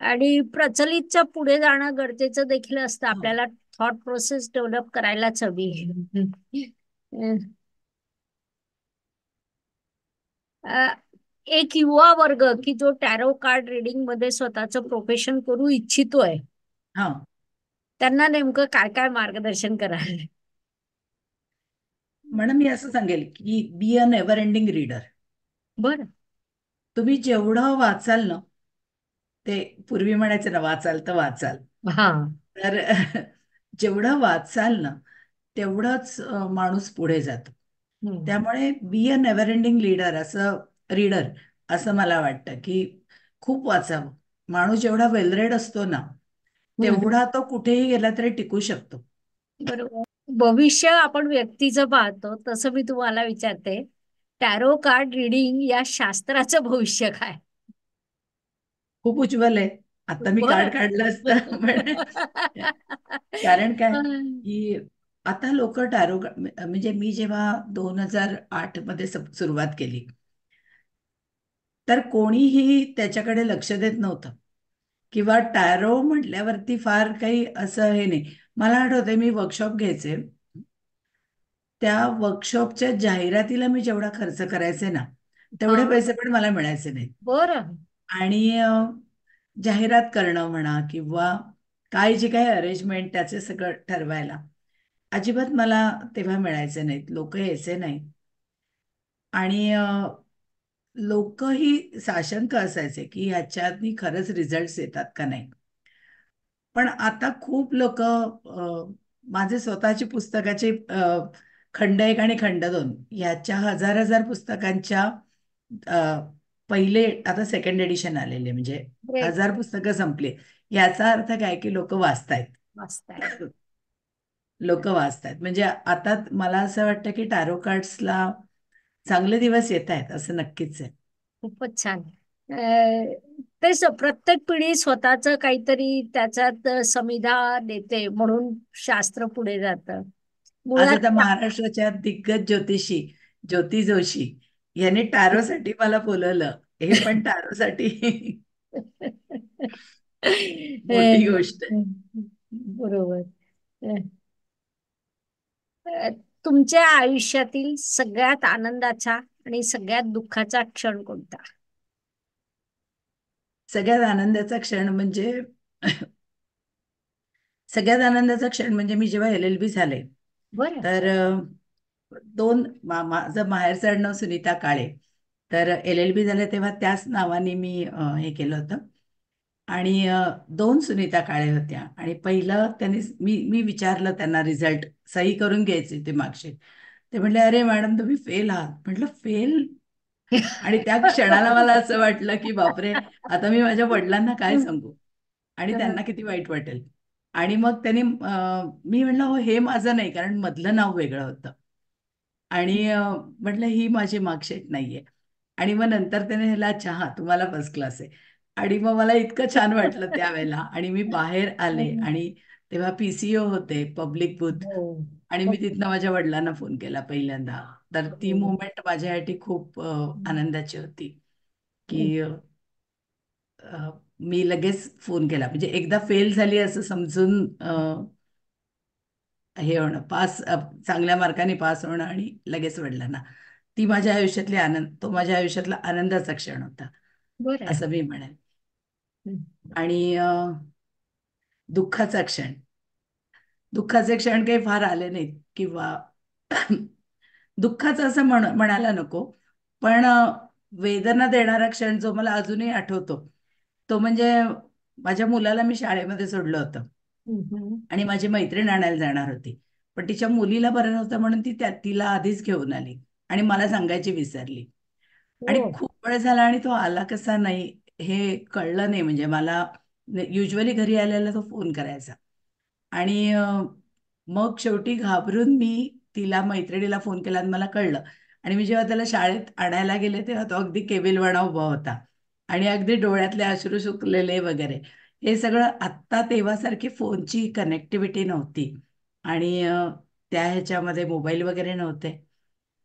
आणि प्रचलितच्या पुढे जाणं गरजेचं देखील असतं. हो. आपल्याला थॉट प्रोसेस डेव्हलप करायलाच हवी. अं, अं, एक युवा वर्ग की जो टॅरो कार्ड रिडिंग मध्ये स्वतःचं प्रोफेशन करू इच्छितोय, हा. त्यांना नेमकं काय काय मार्गदर्शन कराल? म्हणून मी असं सांगेल की be a never ending reader. बरं. तुम्ही जेवढं वाचाल ना, ते पूर्वी म्हणायचे ना, वाचाल तर वाचाल. हा. तर जेवढं वाचाल ना, तेवढंच माणूस पुढे जातो. हम्म. त्यामुळे be a never ending reader असं मला वाटतं की खूप वाचावं. माणूस जेवढा वेलरेड असतो ना, हम्म. तेवढा तो कुठेही गेला तरी टिकू शकतो. बरोबर. भविष्य आपण व्यक्तीचं पाहतो तसं मी तुम्हाला विचारते, टॅरो कार्ड रिडिंग या शास्त्राचं भविष्य काय? खूप उज्ज्वल आहे. आता मी कार्ड बरं. काढलं असतं पण कारण काय की आता लोक म्हणजे मी जेव्हा 2008 मध्ये सुरुवात केली, तर कोणीही त्याच्याकडे लक्ष देत नव्हतं, किंवा टॅरो म्हटल्यावरती फार काही असं हे नाही. मला आठवतंय मी वर्कशॉप घ्यायचे, त्या वर्कशॉपच्या जाहिरातीला मी जेवढा खर्च करायचे ना, हा. तेवढे पैसे पण मला मिळायचे नाही. बरं. आणि जाहिरात करणं म्हणा किंवा काय जे काही अरेंजमेंट त्याचे सगळं ठरवायला अजिबात मला तेव्हा मिळायचे नाहीत, लोक यायचे नाहीत. आणि लोकही साशंक असायचे की ह्याच्यातनी खरंच रिझल्ट येतात का नाही. पण आता खूप लोक माझे स्वतःची पुस्तकाचे खंड एक आणि खंड दोन ह्याच्या हजार हजार पुस्तकांच्या अ, पहिले आता सेकंड एडिशन आलेले, म्हणजे ग्रेट. 1000 पुस्तकं संपले. याचा अर्थ काय की लोक वाचतायत. मस्त आहे. लोक वाचतायत म्हणजे आता मला असं वाटतं की टॅरो कार्ड्सला चांगले दिवस येत आहेत असं नक्कीच आहे. खूपच छान. तेच प्रत्येक पिढी स्वतःच काहीतरी त्याच्यात समिधा देते म्हणून शास्त्र पुढे जातं. आज मुळात आता महाराष्ट्राच्या दिग्गज ज्योतिषी ज्योती जोशी यांनी टॅरोसाठी मला बोलवलं. हे पण टॅरोसाठी मोठी गोष्ट आहे. बरोबर. अ, तुमच्या आयुष्यातील सगळ्यात आनंदाचा आणि सगळ्यात दुःखाचा क्षण कोणता? सगळ्यात आनंदाचा क्षण म्हणजे सगळ्यात आनंदाचा क्षण म्हणजे मी जेव्हा LLB झाले, बरं. तर माझं माहेरचं आडनाव सुनीता काळे. तर LLB झाले तेव्हा त्याच नावाने मी हे केलं होतं. आणि दोन सुनीता काळे होत्या. आणि पहिलं त्यांनी मी विचारलं त्यांना रिझल्ट, सही करून घ्यायचे ते मागचे. ते म्हटले, अरे मॅडम तुम्ही फेल आहात. म्हटलं फेल. आणि त्या क्षणाला मला असं वाटलं की बापरे, आता मी माझ्या वडिलांना काय सांगू आणि त्यांना किती वाईट वाटेल. आणि मग त्यांनी मी म्हणलं हो हे माझं नाही, कारण मधलं नाव वेगळं होतं. आणि म्हटलं ही माझी मार्कशीट नाहीये. आणि मग नंतर त्याने ह्याला चहा तुम्हाला फर्स्ट क्लास आहे. आणि मग मला इतकं छान वाटलं त्यावेळेला, आणि मी बाहेर आले आणि तेव्हा पीसीओ होते, पब्लिक बुथ. हो. आणि मी तिथनं माझ्या वडिलांना फोन केला पहिल्यांदा. तर ती हो. मुवमेंट माझ्यासाठी खूप आनंदाची होती, की मी लगेच फोन केला. म्हणजे एकदा फेल झाली असं समजून हे होणं, चांगल्या मार्काने पास होणं आणि लगेच वडिलांना, तो माझ्या आयुष्यातला आनंदाचा क्षण होता, बरं आहे. असं मी म्हणेन. हं. आणि दुःखाचा क्षण दुःखाचे क्षण काही फार आले नाहीत, किंवा दुःखाचं असं म्हणायला नको. पण वेदना देणारा क्षण जो मला अजूनही आठवतो, तो म्हणजे माझ्या मुलाला मी शाळेमध्ये सोडलं होतं हं. आणि माझी मैत्रीण आणायला जाणार होती. पण तिच्या मुलीला बरं नव्हतं म्हणून तिला आधीच घेऊन आली आणि मला सांगायची विसरली. आणि हो. खूप वेळ झाला आणि तो आला कसा नाही हे कळलं नाही. म्हणजे मला युजली घरी आलेला तो फोन करायचा. आणि मग शेवटी घाबरून मी तिला मैत्रिणीला फोन केला आणि मला कळलं. आणि मी जेव्हा त्याला शाळेत आणायला गेले तेव्हा तो अगदी केविलवाणा उभा होता आणि अगदी डोळ्यातले अश्रू सुकलेले वगैरे. हे सगळं आत्ता तेव्हासारखी फोनची कनेक्टिव्हिटी नव्हती. आणि त्या ह्याच्यामध्ये मोबाईल वगैरे नव्हते.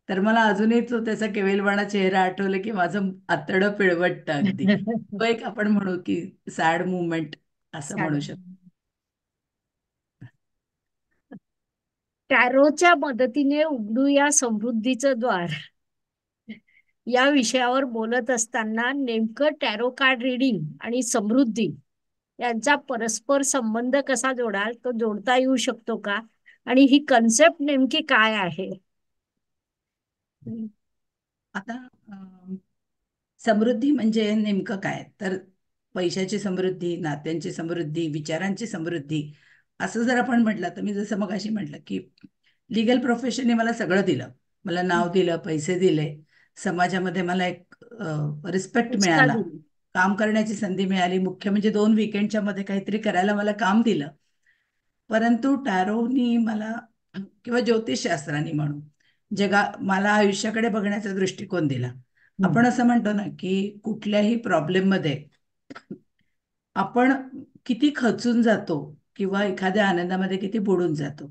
तर मला अजूनही तो त्याचा केविलवाणा चेहरा आठवला की माझं आतडं पिळवटतं अगदी. तो एक आपण म्हणू की सॅड मुवमेंट असं म्हणू शकतो. साडे टॅरोच्या मदतीने उघडूया समृद्धीचं द्वार या विषयावर बोलत असताना नेमकं टॅरो कार्ड रिडिंग आणि समृद्धी यांचा परस्पर संबंध कसा जोडाल, तो जोडता येऊ शकतो का, आणि ही कन्सेप्ट नेमकी काय आहे? हं. आता समृद्धी म्हणजे नेमकं काय, तर पैशाची समृद्धी, नात्यांची समृद्धी, विचारांची समृद्धी, असं जर आपण म्हटलं तर मी जसं मगाशी म्हटलं की लिगल प्रोफेशनने मला सगळं दिलं. मला नाव दिलं, पैसे दिले, समाजामध्ये मला एक रिस्पेक्ट पुस्ता मिळाला, दिली. काम करण्याची संधी मिळाली. मुख्य म्हणजे 2 वीकेंडच्या मध्ये काहीतरी करायला मला काम दिलं. परंतु टॅरोनी मला, किंवा ज्योतिषशास्त्राने म्हणू, मला आयुष्याकडे बघण्याचा दृष्टिकोन दिला. हं. आपण असं म्हणतो ना की कुठल्याही प्रॉब्लेम मध्ये आपण किती खचून जातो किंवा एखाद्या आनंदामध्ये किती बुडून जातो.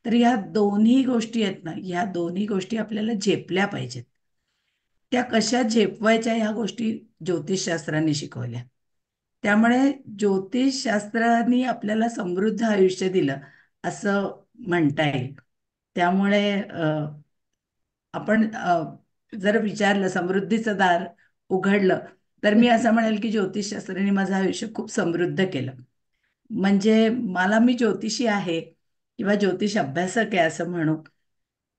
तर ह्या दोन्ही गोष्टी आहेत ना, ह्या दोन्ही गोष्टी आपल्याला झेपल्या पाहिजेत. त्या कशा झेपवायच्या ह्या गोष्टी ज्योतिषशास्त्रांनी शिकवल्या. त्यामुळे ज्योतिषशास्त्रांनी आपल्याला समृद्ध आयुष्य दिलं असं म्हणता येईल. त्यामुळे आपण जर विचारलं समृद्धीचं दार उघडलं, तर मी असं म्हणेल की ज्योतिषशास्त्राने माझं आयुष्य खूप समृद्ध केलं. म्हणजे मी ज्योतिषी आहे किंवा ज्योतिष अभ्यासक आहे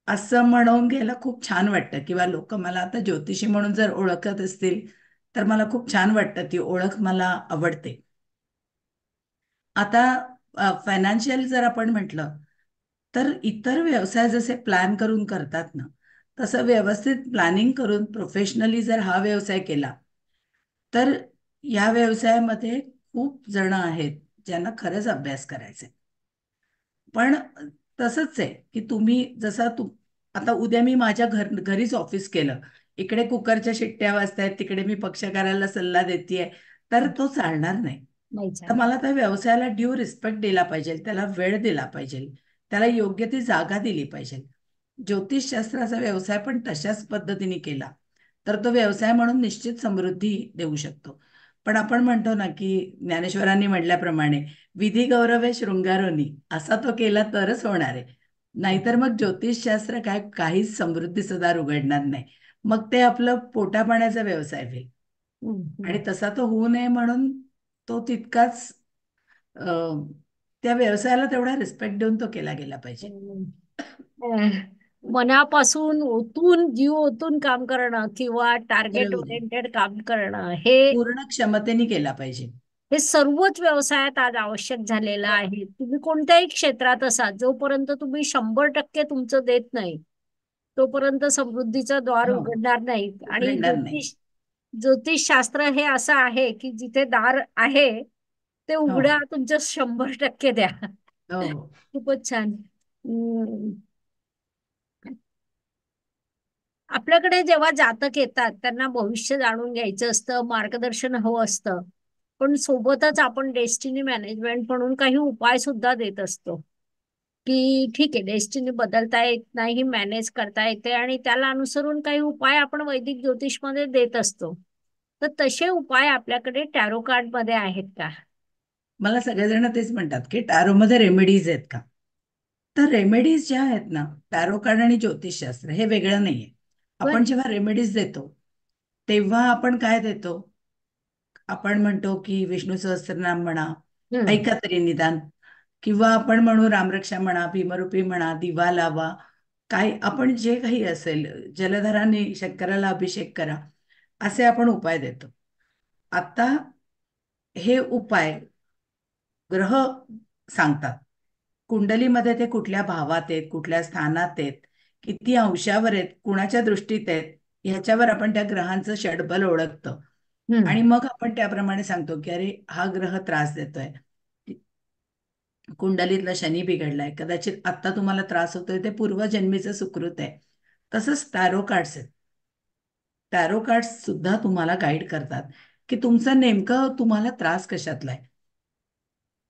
असं म्हणून घ्यायला खूप छान वाटतं. किंवा लोक मला आता ज्योतिषी म्हणून जर ओळखत असतील तर मला खूप छान वाटतं, ती ओळख मला आवडते. आता फायनान्शियल जर आपण म्हटलं, तर इतर व्यवसाय जसे प्लॅन करून करतात ना, तसं व्यवस्थित प्लॅनिंग करून प्रोफेशनली जर हा व्यवसाय केला, तर या व्यवसायामध्ये खूप जण आहेत ज्यांना खरंच अभ्यास करायचा आहे. पण तसंच आहे की तुम्ही आता उद्या मी माझ्या घरीच ऑफिस केलं, इकडे कुकरच्या शिट्ट्या वाजतायत, तिकडे मी पक्षकाराला सल्ला देतेय, तर तो चालणार नाही. नाही तर चालत. मला त्या व्यवसायाला ड्यू रिस्पेक्ट दिला पाहिजे, त्याला वेळ दिला पाहिजे, त्याला योग्य ती जागा दिली पाहिजे. ज्योतिषशास्त्राचा व्यवसाय पण तशाच पद्धतीने केला तर तो व्यवसाय म्हणून निश्चित समृद्धी देऊ शकतो. पण आपण म्हणतो ना की ज्ञानेश्वरांनी म्हटल्याप्रमाणे विधी गौरवे शृंगारोनी, असा तो केला तरच होणार आहे. नाहीतर मग ज्योतिषशास्त्र काहीच समृद्धीचं दार उघडणार नाही. मग ते आपलं पोटापाण्याचा व्यवसाय होईल. हं. आणि हं. तसा तो होऊ नये म्हणून तो तितकाच त्या व्यवसायाला तेवढा रिस्पेक्ट देऊन तो केला गेला पाहिजे. हं. अं, मनापासून ओतून जीव ओतून काम करणं किंवा टार्गेट बरोबर आहे. ओरिएंटेड काम करणं, हे पूर्ण क्षमतेने केला पाहिजे. हे सर्वच व्यवसायात आज आवश्यक झालेलं हो. आहे. तुम्ही कोणत्याही क्षेत्रात असा, जोपर्यंत तुम्ही 100% तुमचं देत नाही, तोपर्यंत समृद्धीचं द्वार हो, उघडणार नाही. आणि उघडणार नाही. ज्योतिषशास्त्र हे असं आहे की जिथे दार आहे ते हो. उघडा, तुमचं 100% द्या. हो. खूपच छान. हम्म. आपल्याकडे जेव्हा जातक येतात त्यांना भविष्य जाणून घ्यायचं असतं, मार्गदर्शन हवं असतं, पण सोबतच आपण डेस्टिनी मॅनेजमेंट म्हणून काही उपाय सुद्धा देत असतो. की ठीक आहे, डेस्टिनी बदलता येत नाही, मॅनेज करता येते, आणि त्याला अनुसरून काही उपाय आपण वैदिक ज्योतिषमध्ये देत असतो. तर तसे उपाय आपल्याकडे टॅरो कार्ड मध्ये आहेत का? मला सगळेजण तेच म्हणतात की टॅरोमध्ये रेमेडीज आहेत का? तर रेमेडीज ज्या आहेत ना, टॅरो कार्ड आणि ज्योतिषशास्त्र हे वेगळं नाहीये. आपण बर. जेव्हा रेमेडीज देतो तेव्हा आपण काय देतो? आपण म्हणतो की विष्णू सहस्त्रनाम म्हणा, हम्म. ऐका तरी निदान, किंवा आपण म्हणू रामरक्षा म्हणा, भीमरूपी म्हणा, दिवा लावा, काय आपण जे काही असेल, जलधराने शंकराला अभिषेक करा, असे आपण उपाय देतो. आता हे उपाय ग्रह सांगतात. कुंडलीमध्ये ते कुठल्या भावात आहेत, कुठल्या स्थानात आहेत, किती अंशावर आहेत, कुणाच्या दृष्टीत आहेत, ह्याच्यावर आपण त्या ग्रहांचं षडबल ओळखतो. आणि हम्म. मग आपण त्याप्रमाणे सांगतो की अरे हा ग्रह त्रास देतोय, कुंडलीतला शनी बिघडलाय, कदाचित आत्ता तुम्हाला त्रास होतोय, ते पूर्वजन्मीचं सुकृत आहे. तसंच टॅरो कार्ड्स आहेत. टॅरो कार्ड्स सुद्धा तुम्हाला गाईड करतात की तुमचं नेमकं तुम्हाला त्रास कशातला आहे,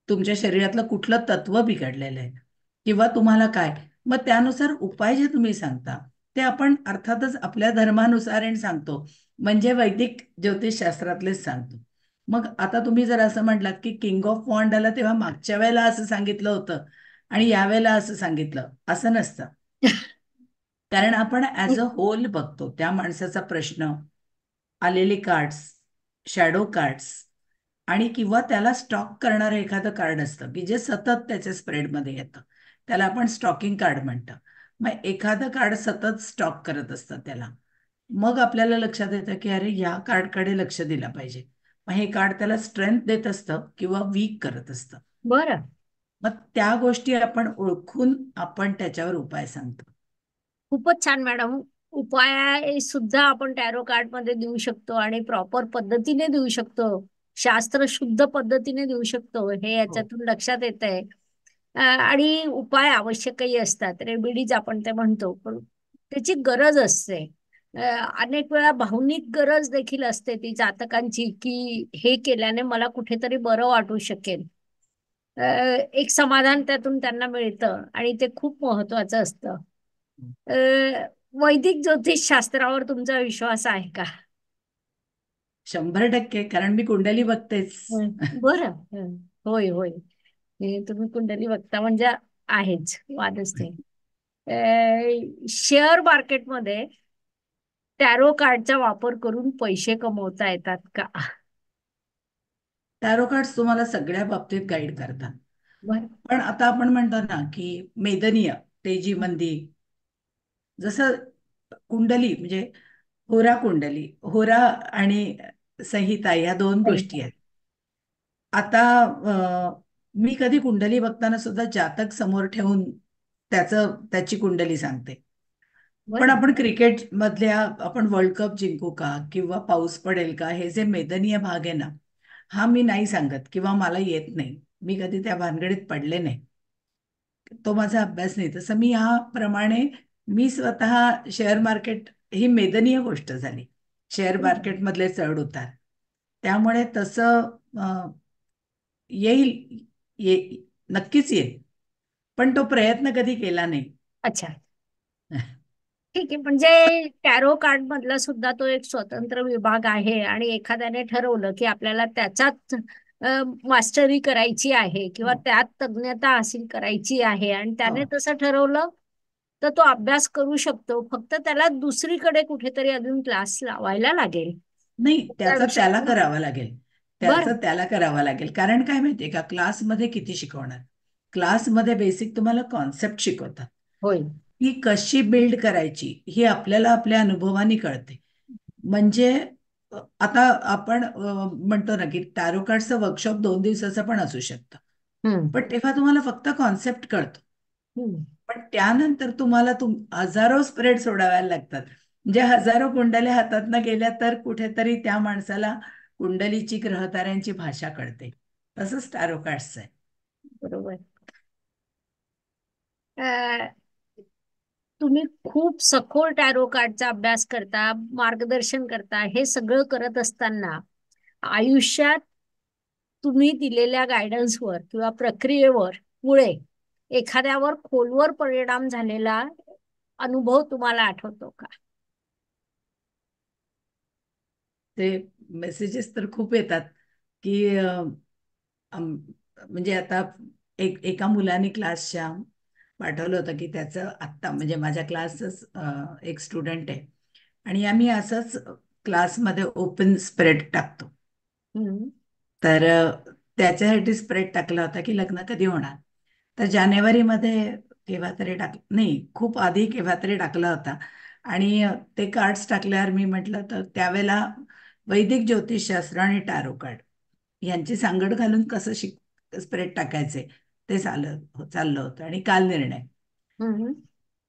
तुमच्या शरीरातलं कुठलं तत्व बिघडलेलं आहे, किंवा तुम्हाला काय. मग त्यानुसार उपाय जे तुम्ही सांगता ते आपण अर्थातच आपल्या धर्मानुसार सांगतो, म्हणजे वैदिक ज्योतिषशास्त्रातलेच सांगतो. मग आता तुम्ही जर असं म्हटलात की किंग ऑफ वॉन्ड आला तेव्हा मागच्या वेळेला असं सांगितलं होतं आणि यावेळेला असं सांगितलं, असं नसतं. कारण आपण ऍज अ होल बघतो त्या माणसाचा प्रश्न, आलेले कार्ड्स, शॅडो कार्ड्स, आणि किंवा त्याला स्टॉक करणारं एखादं कार्ड असतं की जे सतत त्याच्या स्प्रेडमध्ये येतं, त्याला आपण स्टॉकिंग कार्ड म्हणतो. मग एखादं कार्ड सतत स्टॉक करत असतं त्याला, मग आपल्याला लक्षात येतं की अरे या कार्डकडे लक्ष दिलं पाहिजे. मग हे कार्ड त्याला स्ट्रेंथ देत असतं किंवा वीक करत असतं. बरं. मग त्या गोष्टी आपण ओळखून आपण त्याच्यावर उपाय सांगतो. खूपच छान मॅडम. उपाय सुद्धा आपण टॅरो कार्ड मध्ये देऊ शकतो आणि प्रॉपर पद्धतीने देऊ शकतो, शास्त्र शुद्ध पद्धतीने देऊ शकतो, हे हो. याच्यातून लक्षात येत आहे. आणि उपाय आवश्यकही असतात, रेमेडीज आपण ते म्हणतो, पण त्याची गरज असते. अ, अनेक वेळा भावनिक गरज देखील असते ती जातकांची, की हे केल्याने मला कुठेतरी बरं वाटू शकेल. एक समाधान त्यातून त्यांना मिळतं आणि ते खूप महत्वाचं असतं. अ, वैदिक ज्योतिष शास्त्रावर तुमचा विश्वास आहे का? 100%, कारण मी कुंडली बघतेच. बरं. होय, होय. हे तुम्ही कुंडली बघता म्हणजे आहेच, वादच नाही. शेअर मार्केटमध्ये टॅरो कार्डचा वापर करून पैसे कमवता येतात का? टॅरो कार्ड्स तुम्हाला सगळ्या बाबतीत गाईड करतात. बरं. पण आता आपण म्हणतो ना की मेदनीय, तेजी मंदी, जसं कुंडली म्हणजे होरा कुंडली, होरा आणि संहिता या दोन गोष्टी आहेत. आता मी कधी कुंडली बघताना सुद्धा जातक समोर ठेवून त्याची कुंडली सांगते. पण बरं. आपण क्रिकेट मधल्या आपण वर्ल्ड कप जिंकू का किंवा पाऊस पडेल का, हे जे मेदनीय भाग आहे ना, हा मी नाही सांगत किंवा मला येत नाही. मी कधी त्या भानगडीत पडले नाही, तो माझा अभ्यास नाही. तसं मी ह्याप्रमाणे मी स्वतः शेअर मार्केट ही मेदनीय गोष्ट झाली, शेअर मार्केटमधले चढ उतार. त्यामुळे तसं येईल, नक्कीच येईल, पण तो प्रयत्न कधी केला नाही. अच्छा. ठीक आहे, म्हणजे टॅरो कार्ड मधला सुद्धा तो एक स्वतंत्र विभाग आहे, आणि एखाद्याने ठरवलं की आपल्याला त्याच्यात मास्टरी करायची आहे किंवा हो. त्यात तज्ञता हासिल करायची आहे, आणि हो. त्याने तसं ठरवलं, तर तो अभ्यास करू शकतो. फक्त त्याला दुसरीकडे कुठेतरी अजून क्लास लावायला लागेल नाही, त्या त्याचा त्याला विषयाचं. करावा लागेल. बरं. त्याचं त्याला करावं लागेल, कारण काय माहितीये का, क्लासमध्ये किती शिकवणार? क्लासमध्ये बेसिक तुम्हाला कॉन्सेप्ट शिकवतात, होय. ही कशी बिल्ड करायची ही आपल्याला आपल्या अनुभवाने कळते. म्हणजे आता आपण म्हणतो ना की टॅरो कार्डचं वर्कशॉप 2 दिवसाचं पण असू शकतं, हम्म. पण तेव्हा तुम्हाला फक्त कॉन्सेप्ट कळतो. हम्म. पण त्यानंतर तुम्हाला हजारो स्प्रेड सोडाव्या लागतात, म्हणजे हजारो कुंडल्या हातातनं गेल्या तर कुठेतरी त्या माणसाला कुंडलीची, ग्रहताऱ्यांची भाषा कळते. असंच टॅरो कार्ड्स आहे. बरोबर. अ, तुम्ही खूप सखोल टॅरो कार्डचा अभ्यास करता, मार्गदर्शन करता. हे सगळं करत असताना आयुष्यात तुम्ही दिलेल्या गायडन्सवर किंवा प्रक्रियेवर मुळे एखाद्यावर खोलवर परिणाम झालेला अनुभव तुम्हाला आठवतो का? ते मेसेजेस तर खूप येतात की अम, म्हणजे आता एका मुलाने क्लासच्या पाठवलं होतं की त्याचं आत्ता म्हणजे माझ्या क्लासच एक स्टुडंट आहे आणि आम्ही असंच क्लासमध्ये ओपन स्प्रेड टाकतो. हम्म. तर त्याच्यासाठी स्प्रेड टाकला होता की लग्न कधी होणार. तर जानेवारीमध्ये केव्हा तरी नाही, खूप आधी केव्हा तरी टाकला होता. आणि ते कार्ड्स टाकल्यावर मी म्हटलं तर त्यावेळेला वैदिक ज्योतिषशास्त्र आणि टॅरो कार्ड यांची सांगड घालून कसं स्प्रेड टाकायचे ते चाललं होतं. आणि काल निर्णय, हम्म.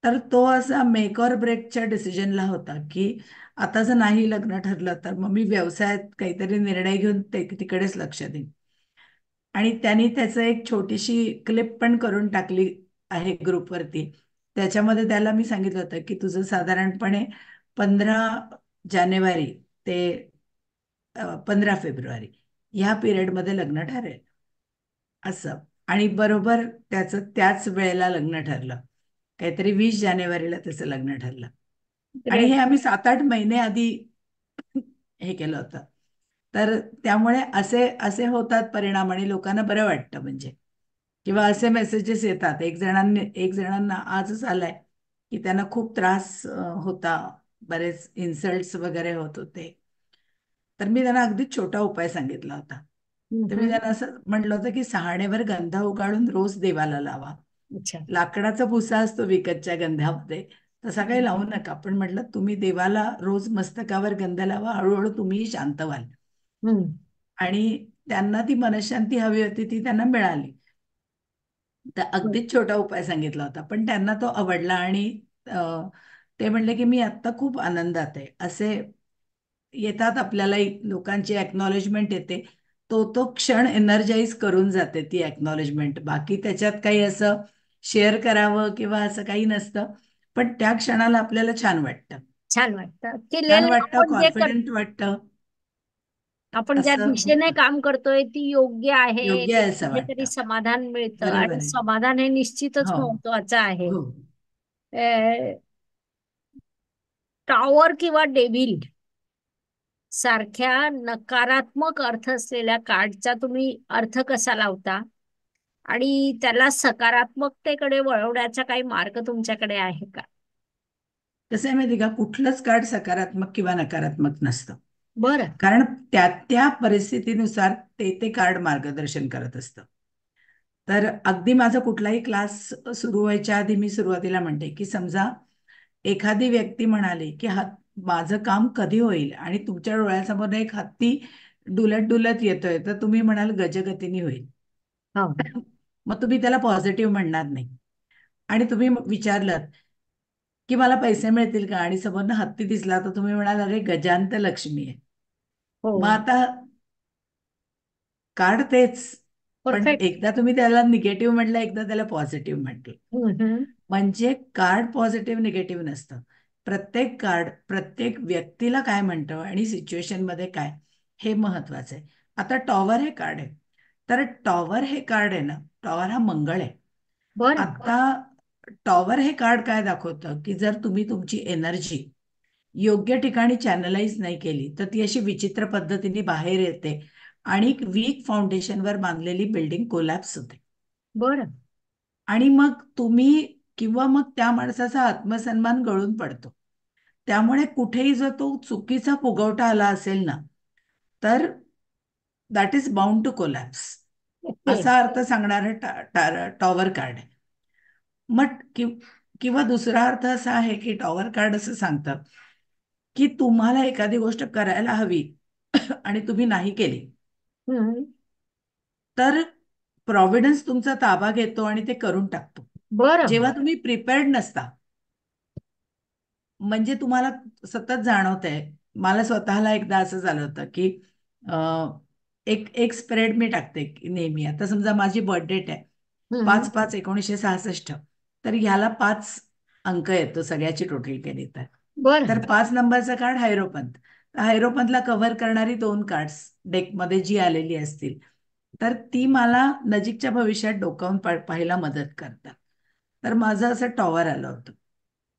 तर तो असा मेक ऑर ब्रेकच्या डिसिजनला होता की आता जर नाही लग्न ठरलं तर मग मी व्यवसायात काहीतरी निर्णय घेऊन तिकडेच लक्ष देईन. आणि त्यांनी त्याचं एक छोटीशी क्लिप पण करून टाकली आहे ग्रुपवरती. त्याच्यामध्ये त्याला मी सांगितलं होतं की तुझं साधारणपणे 15 जानेवारी ते 15 फेब्रुवारी ह्या पिरियडमध्ये लग्न ठरेल असं. आणि बरोबर त्याचं त्याच वेळेला लग्न ठरलं. काहीतरी 20 जानेवारीला त्याचं लग्न ठरलं. आणि हे ग्रेट. आम्ही 7-8 महिने आधी हे केलं होतं. तर त्यामुळे असे असे होतात परिणाम आणि लोकांना बरं वाटतं म्हणजे. किंवा असे मेसेजेस येतात. एक जणांना आजच आलाय की त्यांना खूप त्रास होता, बरेच इन्सल्ट्स वगैरे होत होते. तर मी त्यांना अगदी छोटा उपाय सांगितला होता. तर मी हम्म. त्यांना असं म्हटलं होतं की सहाणेवर गंध उगाळून रोज देवाला लावा. अच्छा. लाकडाचा भुसा असतो विकतच्या गंधामध्ये, तसा काही लावू नका. पण म्हटलं तुम्ही देवाला रोज मस्तकावर गंध लावा, हळूहळू तुम्हीही शांत व्हाल. हम्म. आणि त्यांना ती मनशांती हवी होती ती त्यांना मिळाली. तर अगदीच छोटा उपाय सांगितला होता पण त्यांना तो आवडला. आणि ते म्हणले की मी आत्ता खूप आनंदात आहे. असे येतात आपल्याला लोकांची एक्नॉलेजमेंट येते. तो क्षण एनर्जाईज करून जाते ती एक्नॉलेजमेंट. बाकी त्याच्यात काही असं शेअर करावं किंवा असं काही नसतं. पण त्या क्षणाला आपल्याला छान वाटतं. छान वाटतं छान केलेलं वाटतं, आपण जे कर कॉन्फिडेंट वाटतं. आपण ज्या असं दिशेने होतं. काम करतोय ती योग्य आहे, योग्य आहे असं कुठेतरी वाटतं. समाधान मिळतं बरोबर आणि आहे. समाधान हे निश्चितच हो. महत्वाचं आहे. हो. टॉवर किंवा डेव्हिल सारख्या नकारात्मक अर्थ असलेल्या कार्डचा तुम्ही अर्थ कसा लावता आणि त्याला सकारात्मकतेकडे वळवण्याचा काही मार्ग तुमच्याकडे आहे का? कसं आहे माहिती का, कुठलंच कार्ड सकारात्मक किंवा नकारात्मक नसतं. बरं. कारण त्या त्या परिस्थितीनुसार ते कार्ड मार्गदर्शन करत असतं. तर अगदी माझा कुठलाही क्लास सुरू व्हायच्या आधी मी सुरुवातीला म्हणते की समजा एखादी व्यक्ती म्हणाली की माझं काम कधी होईल आणि तुमच्या डोळ्यासमोर एक हत्ती डुलत डुलत येतोय तर तुम्ही म्हणाल गजगतीने होईल. हो. मग तुम्ही त्याला पॉझिटिव्ह म्हणणार नाही. आणि तुम्ही विचारलं की मला पैसे मिळतील का आणि समोरनं हत्ती दिसला तर तुम्ही म्हणाल अरे गजांत लक्ष्मी आहे. हो. मग आता कार्ड तेच, पण परफेक्ट. एकदा तुम्ही त्याला निगेटिव्ह म्हटलं, एकदा त्याला पॉझिटिव्ह म्हटलं. हम्म. म्हणजे कार्ड पॉझिटिव्ह निगेटिव्ह नसतं. प्रत्येक कार्ड प्रत्येक व्यक्तीला काय म्हणतं आणि सिच्युएशन मध्ये काय, हे महत्वाचं आहे. आता टॉवर हे कार्ड आहे. तर टॉवर हे कार्ड आहे ना, टॉवर हा मंगळ आहे. बरं. आता टॉवर हे कार्ड काय दाखवतं की जर तुम्ही तुमची एनर्जी योग्य ठिकाणी चॅनलाइज नाही केली तर ती अशी विचित्र पद्धतीने बाहेर येते आणि वीक फाउंडेशनवर बांधलेली बिल्डिंग कोलॅप्स होते. बरं. आणि मग तुम्ही किंवा मग त्या माणसाचा आत्मसन्मान गळून पडतो. त्यामुळे कुठेही जर तो चुकीचा फुगवटा आला असेल ना, तर that is bound to collapse, okay. असा अर्थ सांगणारं टॉवर कार्ड आहे. मग किंवा दुसरा अर्थ असा आहे की टॉवर कार्ड असं सांगतं की तुम्हाला एखादी गोष्ट करायला हवी आणि तुम्ही नाही केली हम्म. तर प्रॉव्हिडन्स तुमचा ताबा घेतो आणि ते करून टाकतो. बरं. जेव्हा तुम्ही प्रिपेअर्ड नसता, म्हणजे तुम्हाला सतत जाणवत आहे. मला स्वतःला एकदा असं झालं होतं की एक एक स्प्रेड मी टाकते नेहमी. आता समजा माझी बर्थ डेट आहे हम्म. 5/5/1966, तर ह्याला 5 अंक येतो सगळ्याची टोटल केली तर. तर बरं. 5 नंबरचं कार्ड हैरोपंत. हैरोपंतला कव्हर करणारी 2 कार्ड्स डेकमध्ये जी आलेली असतील, तर ती मला नजीकच्या भविष्यात डोकावून पाहायला मदत करतात. तर माझं असं टॉवर आलं होतं.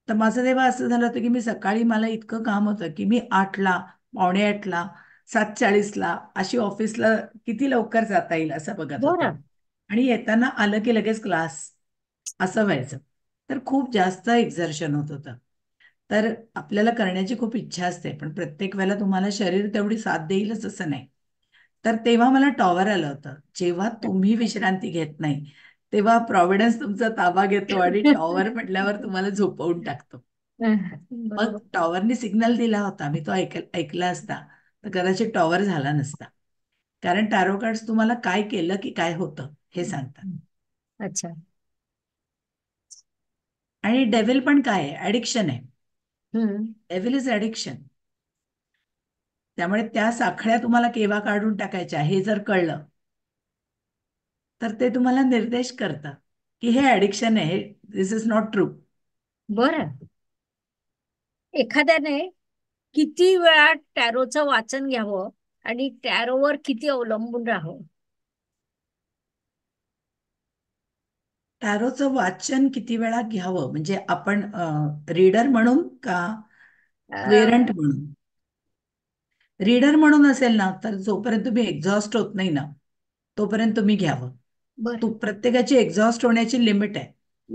तर माझं तेव्हा असं झालं होतं की मी सकाळी मला इतकं काम होतं की मी 8ला, पावणे 8ला, 7:40ला अशी ऑफिसला किती लवकर जाता येईल असं बघत होते. बरं. आणि येताना आलं की लगेच क्लास, असं व्हायचं. तर खूप जास्त एक्झर्शन होत होतं. तर आपल्याला करण्याची खूप इच्छा असते, पण प्रत्येक वेळेला तुम्हाला शरीर तेवढी साथ देईलच असं नाही. तर तेव्हा मला टॉवर आलं होतं. जेव्हा तुम्ही विश्रांती घेत नाही, तेव्हा प्रॉव्हिडन्स तुमचा ताबा घेतो आणि टॉवर म्हटल्यावर तुम्हाला झोपवून टाकतो. मग बरोबर. टॉवरनी सिग्नल दिला होता, मी तो ऐकला असता तर कदाचित टॉवर झाला नसता. कारण टॅरो कार्ड्स तुम्हाला काय केलं की काय होतं हे सांगतात. अच्छा. आणि डेव्हिल पण काय आहे? ऍडिक्शन आहे. हम्म. Devil is addiction. त्यामुळे त्या साखळ्या तुम्हाला केव्हा काढून टाकायच्या हे जर कळलं, तर ते तुम्हाला निर्देश करतं की हे ऍडिक्शन आहे, दिस इज नॉट ट्रू. बरं. एखाद्याने किती वेळा टॅरोचं वाचन घ्यावं आणि टॅरोवर किती अवलंबून राहावं? टॅरोचं वाचन किती वेळा घ्यावं म्हणजे आपण रीडर म्हणून का क्वेरंट अं, म्हणून? रीडर म्हणून असेल ना, तर जोपर्यंत तुम्ही एक्झॉस्ट होत नाही ना, तोपर्यंत तुम्ही घ्यावं. बरं. तू प्रत्येकाची एक्झॉस्ट होण्याची लिमिट आहे.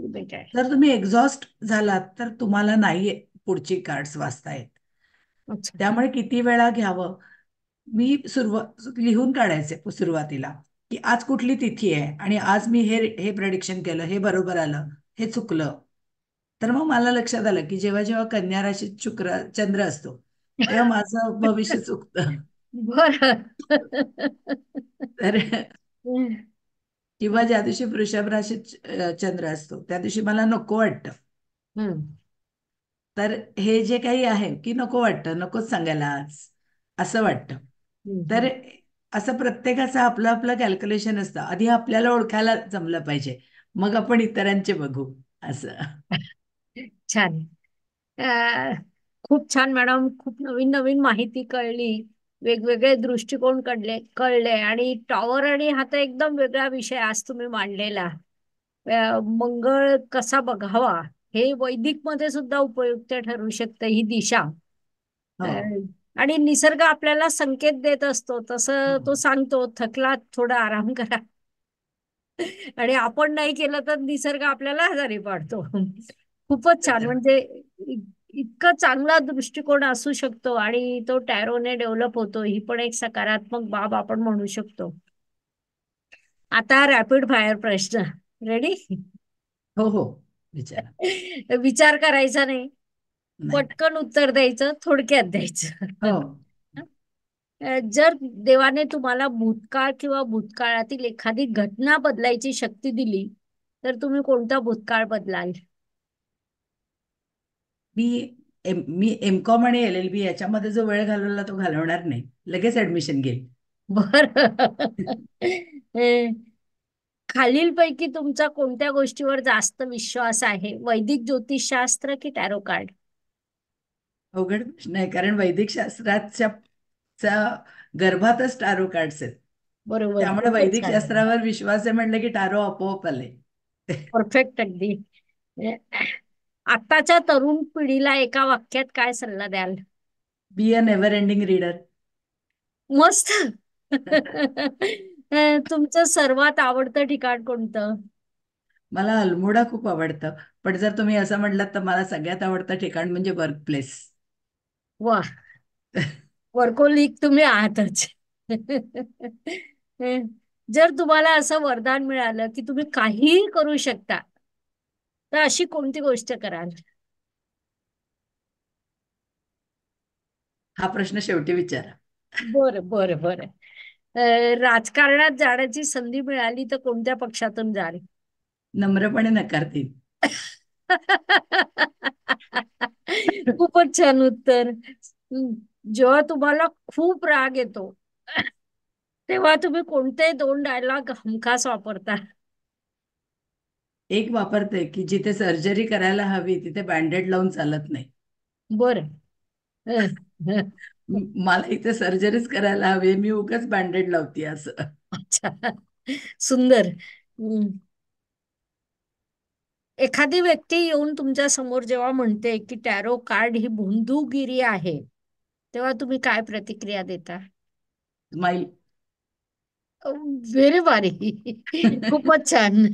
बेट आहे. जर तुम्ही एक्झॉस्ट झालात तर तुम्हाला नाही पुढची कार्ड्स वाचता येत. अच्छा. त्यामुळे किती वेळा घ्यावं? मी लिहून काढायचे सुरुवातीला की आज कुठली तिथी आहे आणि आज मी हे हे प्रेडिक्शन केलं, हे बरोबर आलं, हे चुकलं. तर मग मला लक्षात आलं की जेव्हा जेव्हा कन्या राशीत चंद्र असतो, तेव्हा माझं भविष्य चुकतं. बरं. तर किंवा ज्या दिवशी वृषभ राशीत चंद्र असतो त्या दिवशी मला नको वाटतं. हम्म. तर हे जे काही आहे की नको वाटतं, नकोच सांगायला आज, असं वाटतं. तर हम्म. असं प्रत्येकाचं आपलं आपलं कॅल्क्युलेशन असतं. आधी आपल्याला ओळखायला जमलं पाहिजे, मग आपण इतरांचे बघू असं. छान. अं, खूप छान मॅडम. खूप नवीन नवीन माहिती कळली. वेगवेगळे दृष्टिकोन कळले आणि टॉवर आणि हा तर एकदम वेगळा विषय आज तुम्ही मांडलेला. मंगळ कसा बघावा हे वैदिक मध्ये सुद्धा उपयुक्त ठरू शकतं ही दिशा. हो. अं, आणि निसर्ग आपल्याला संकेत देत असतो तसं हो. तो सांगतो थकला थोडा आराम करा. आणि आपण नाही केलं तर निसर्ग आपल्याला आजारी पाडतो. खूपच छान. म्हणजे इ- इतकं चांगला दृष्टिकोन असू शकतो आणि तो टॅरोने डेव्हलप होतो ही पण एक सकारात्मक बाब आपण म्हणू शकतो. आता रॅपिड फायर प्रश्न. रेडी? हो हो, विचारा. विचार करायचा नाही. नाही. पटकन उत्तर द्यायचं, थोडक्यात द्यायचं. हो. जर देवाने तुम्हाला भूतकाळ किंवा भूतकाळातील एखादी घटना बदलायची शक्ती दिली तर तुम्ही कोणता भूतकाळ बदलाल? मी मी एम.कॉम आणि LLB याच्यामध्ये जो वेळ घालवला तो घालवणार नाही, लगेच ऍडमिशन घेईल. बर. खालीलपैकी तुमचा कोणत्या गोष्टीवर जास्त विश्वास आहे? वैदिक ज्योतिषशास्त्र की टॅरो कार्ड? अवघड प्रश्न आहे, कारण वैदिक शास्त्राच्या गर्भातच टारो कार्ड्स आहेत. बरोबर. त्यामुळे खूपच वैदिक छान. शास्त्रावर विश्वास आहे म्हटलं की टारो आपोआप आले. परफेक्ट अगदी. आत्ताच्या तरुण पिढीला एका वाक्यात काय सल्ला द्याल? Be a never ending reader. मस्त. तुमचं सर्वात आवडतं ठिकाण कोणतं? मला अल्मोडा खूप आवडतं, पण जर तुम्ही असं म्हटलात तर मला सगळ्यात आवडतं ठिकाण म्हणजे वर्क प्लेस. वा. वर्कोलिक तुम्ही आहातच. जर तुम्हाला असं वरदान मिळालं की तुम्ही काहीही करू शकता तर अशी कोणती गोष्ट कराल? हा प्रश्न शेवटी विचारा. बरं बरं बरं. राजकारणात जाण्याची संधी मिळाली तर कोणत्या पक्षातून जाल? नम्रपणे नकार देईन. खूपच छान उत्तर. जेव्हा तुम्हाला खूप राग येतो तेव्हा तुम्ही कोणते 2 डायलॉग हमखास वापरता? एक वापरते की जिथे सर्जरी करायला हवी तिथे बँडेड लावून चालत नाही. बरं. हं, हं. मला इथे सर्जरीच करायला हवी, मी उगाच बँडेड लावते असं. अच्छा. सुंदर. एखादी व्यक्ती येऊन तुमच्या समोर जेव्हा म्हणते की टॅरो कार्ड ही भोंदूगिरी आहे, तेव्हा तुम्ही काय प्रतिक्रिया देता? स्माईल. व्हेरी भारी. खूपच छान.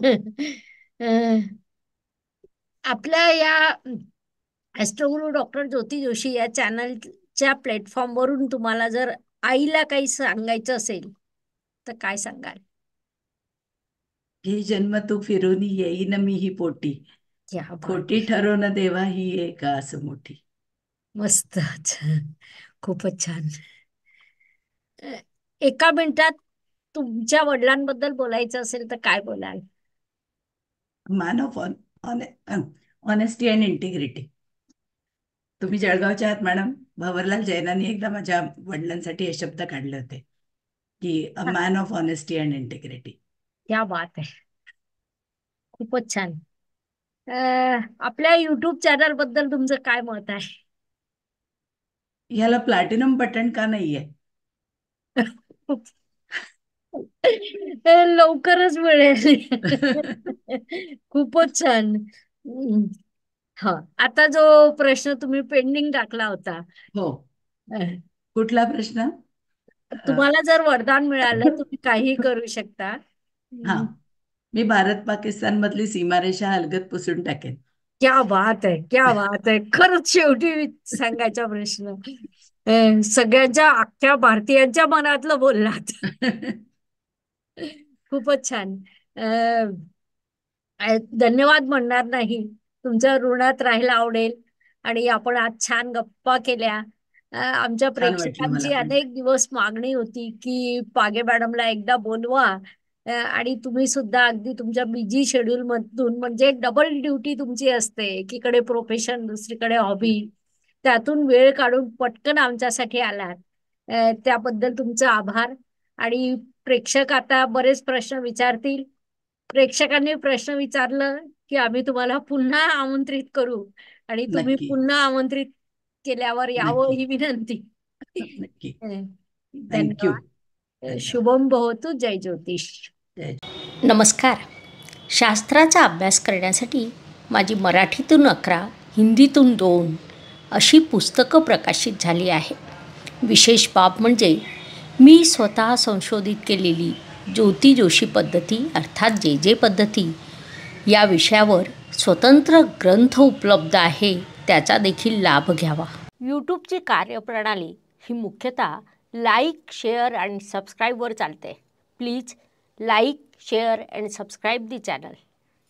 अं, आपल्या या ॲस्ट्रोगुरू डॉक्टर ज्योती जोशी या चॅनलच्या प्लॅटफॉर्मवरून तुम्हाला जर आईला काही सांगायचं असेल, तर काय सांगाल? ही जन्म तू फिरून येईन मी ही पोटी, क्या बात खोटी आहे. ठरवून देवा ही एक आस मोठी. मस्त. छान. खूपच छान. अ, एका मिनिटात तुमच्या वडिलांबद्दल बोलायचं असेल तर काय बोलाल? Man of honesty and integrity. तुम्ही जळगावच्या आहात मॅडम. भवरलाल जैनांनी एकदा माझ्या वडिलांसाठी हे शब्द काढले होते की a man of honesty and integrity. क्या बात आहे. खूपच छान. अ, आपल्या युट्यूब चॅनल बद्दल तुमचं काय मत आहे? ह्याला प्लॅटिनम बटन का नाहीये? लवकरच मिळेल. खूपच छान. हा, आता जो प्रश्न तुम्ही पेंडिंग टाकला होता, हो. अ, कुठला प्रश्न? अ, तुम्हाला जर वरदान मिळालं तुम्ही काही करू शकता. हा, मी भारत पाकिस्तान मधली सीमारेषा हलगत पुसून टाकेन. क्या बात आहे, क्या बात आहे. खरंच शेवटी सांगायचा प्रश्न. सगळ्यांच्या अख्ख्या भारतीयांच्या मनातलं बोललात. खूपच छान. धन्यवाद म्हणणार नाही, तुमच्या ऋणात राहायला आवडेल. आणि आपण आज छान गप्पा केल्या. आमच्या छान वाटलं मला प्रेक्षकांची पण. अनेक दिवस मागणी होती की पागे मॅडमला एकदा बोलवा. आणि तुम्ही सुद्धा अगदी तुमच्या बिझी शेड्यूल मधून, म्हणजे डबल ड्युटी तुमची असते, एकीकडे प्रोफेशन दुसरीकडे हॉबी, त्यातून वेळ काढून पटकन आमच्यासाठी आलात. त्याबद्दल तुमचा आभार. आणि प्रेक्षक आता बरेच प्रश्न विचारतील. प्रेक्षकांनी प्रश्न विचारलं की आम्ही तुम्हाला पुन्हा आमंत्रित करू, आणि तुम्ही नक्की. पुन्हा आमंत्रित केल्यावर यावं नक्की. ही विनंती. नक्की. थँक्यू. धन्यवाद. धन्यवाद. शुभम भवतु. जय ज्योतिष. जय. नमस्कार. शास्त्राचा अभ्यास करण्यासाठी माझी मराठीतून 11, हिंदीतून 2 अशी पुस्तकं प्रकाशित झाली आहे. विशेष बाब म्हणजे मी स्वतः संशोधित केलेली ज्योती जोशी पद्धती अर्थात जे पद्धती या विषयावर स्वतंत्र ग्रंथ उपलब्ध आहे, त्याचा देखील लाभ घ्यावा. यूट्यूबची कार्यप्रणाली ही मुख्यतः लाईक, शेअर आणि सबस्क्राईबवर चालते. Please like, share and subscribe the channel.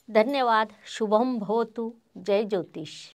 धन्यवाद. शुभम भवतु. जय ज्योतिष.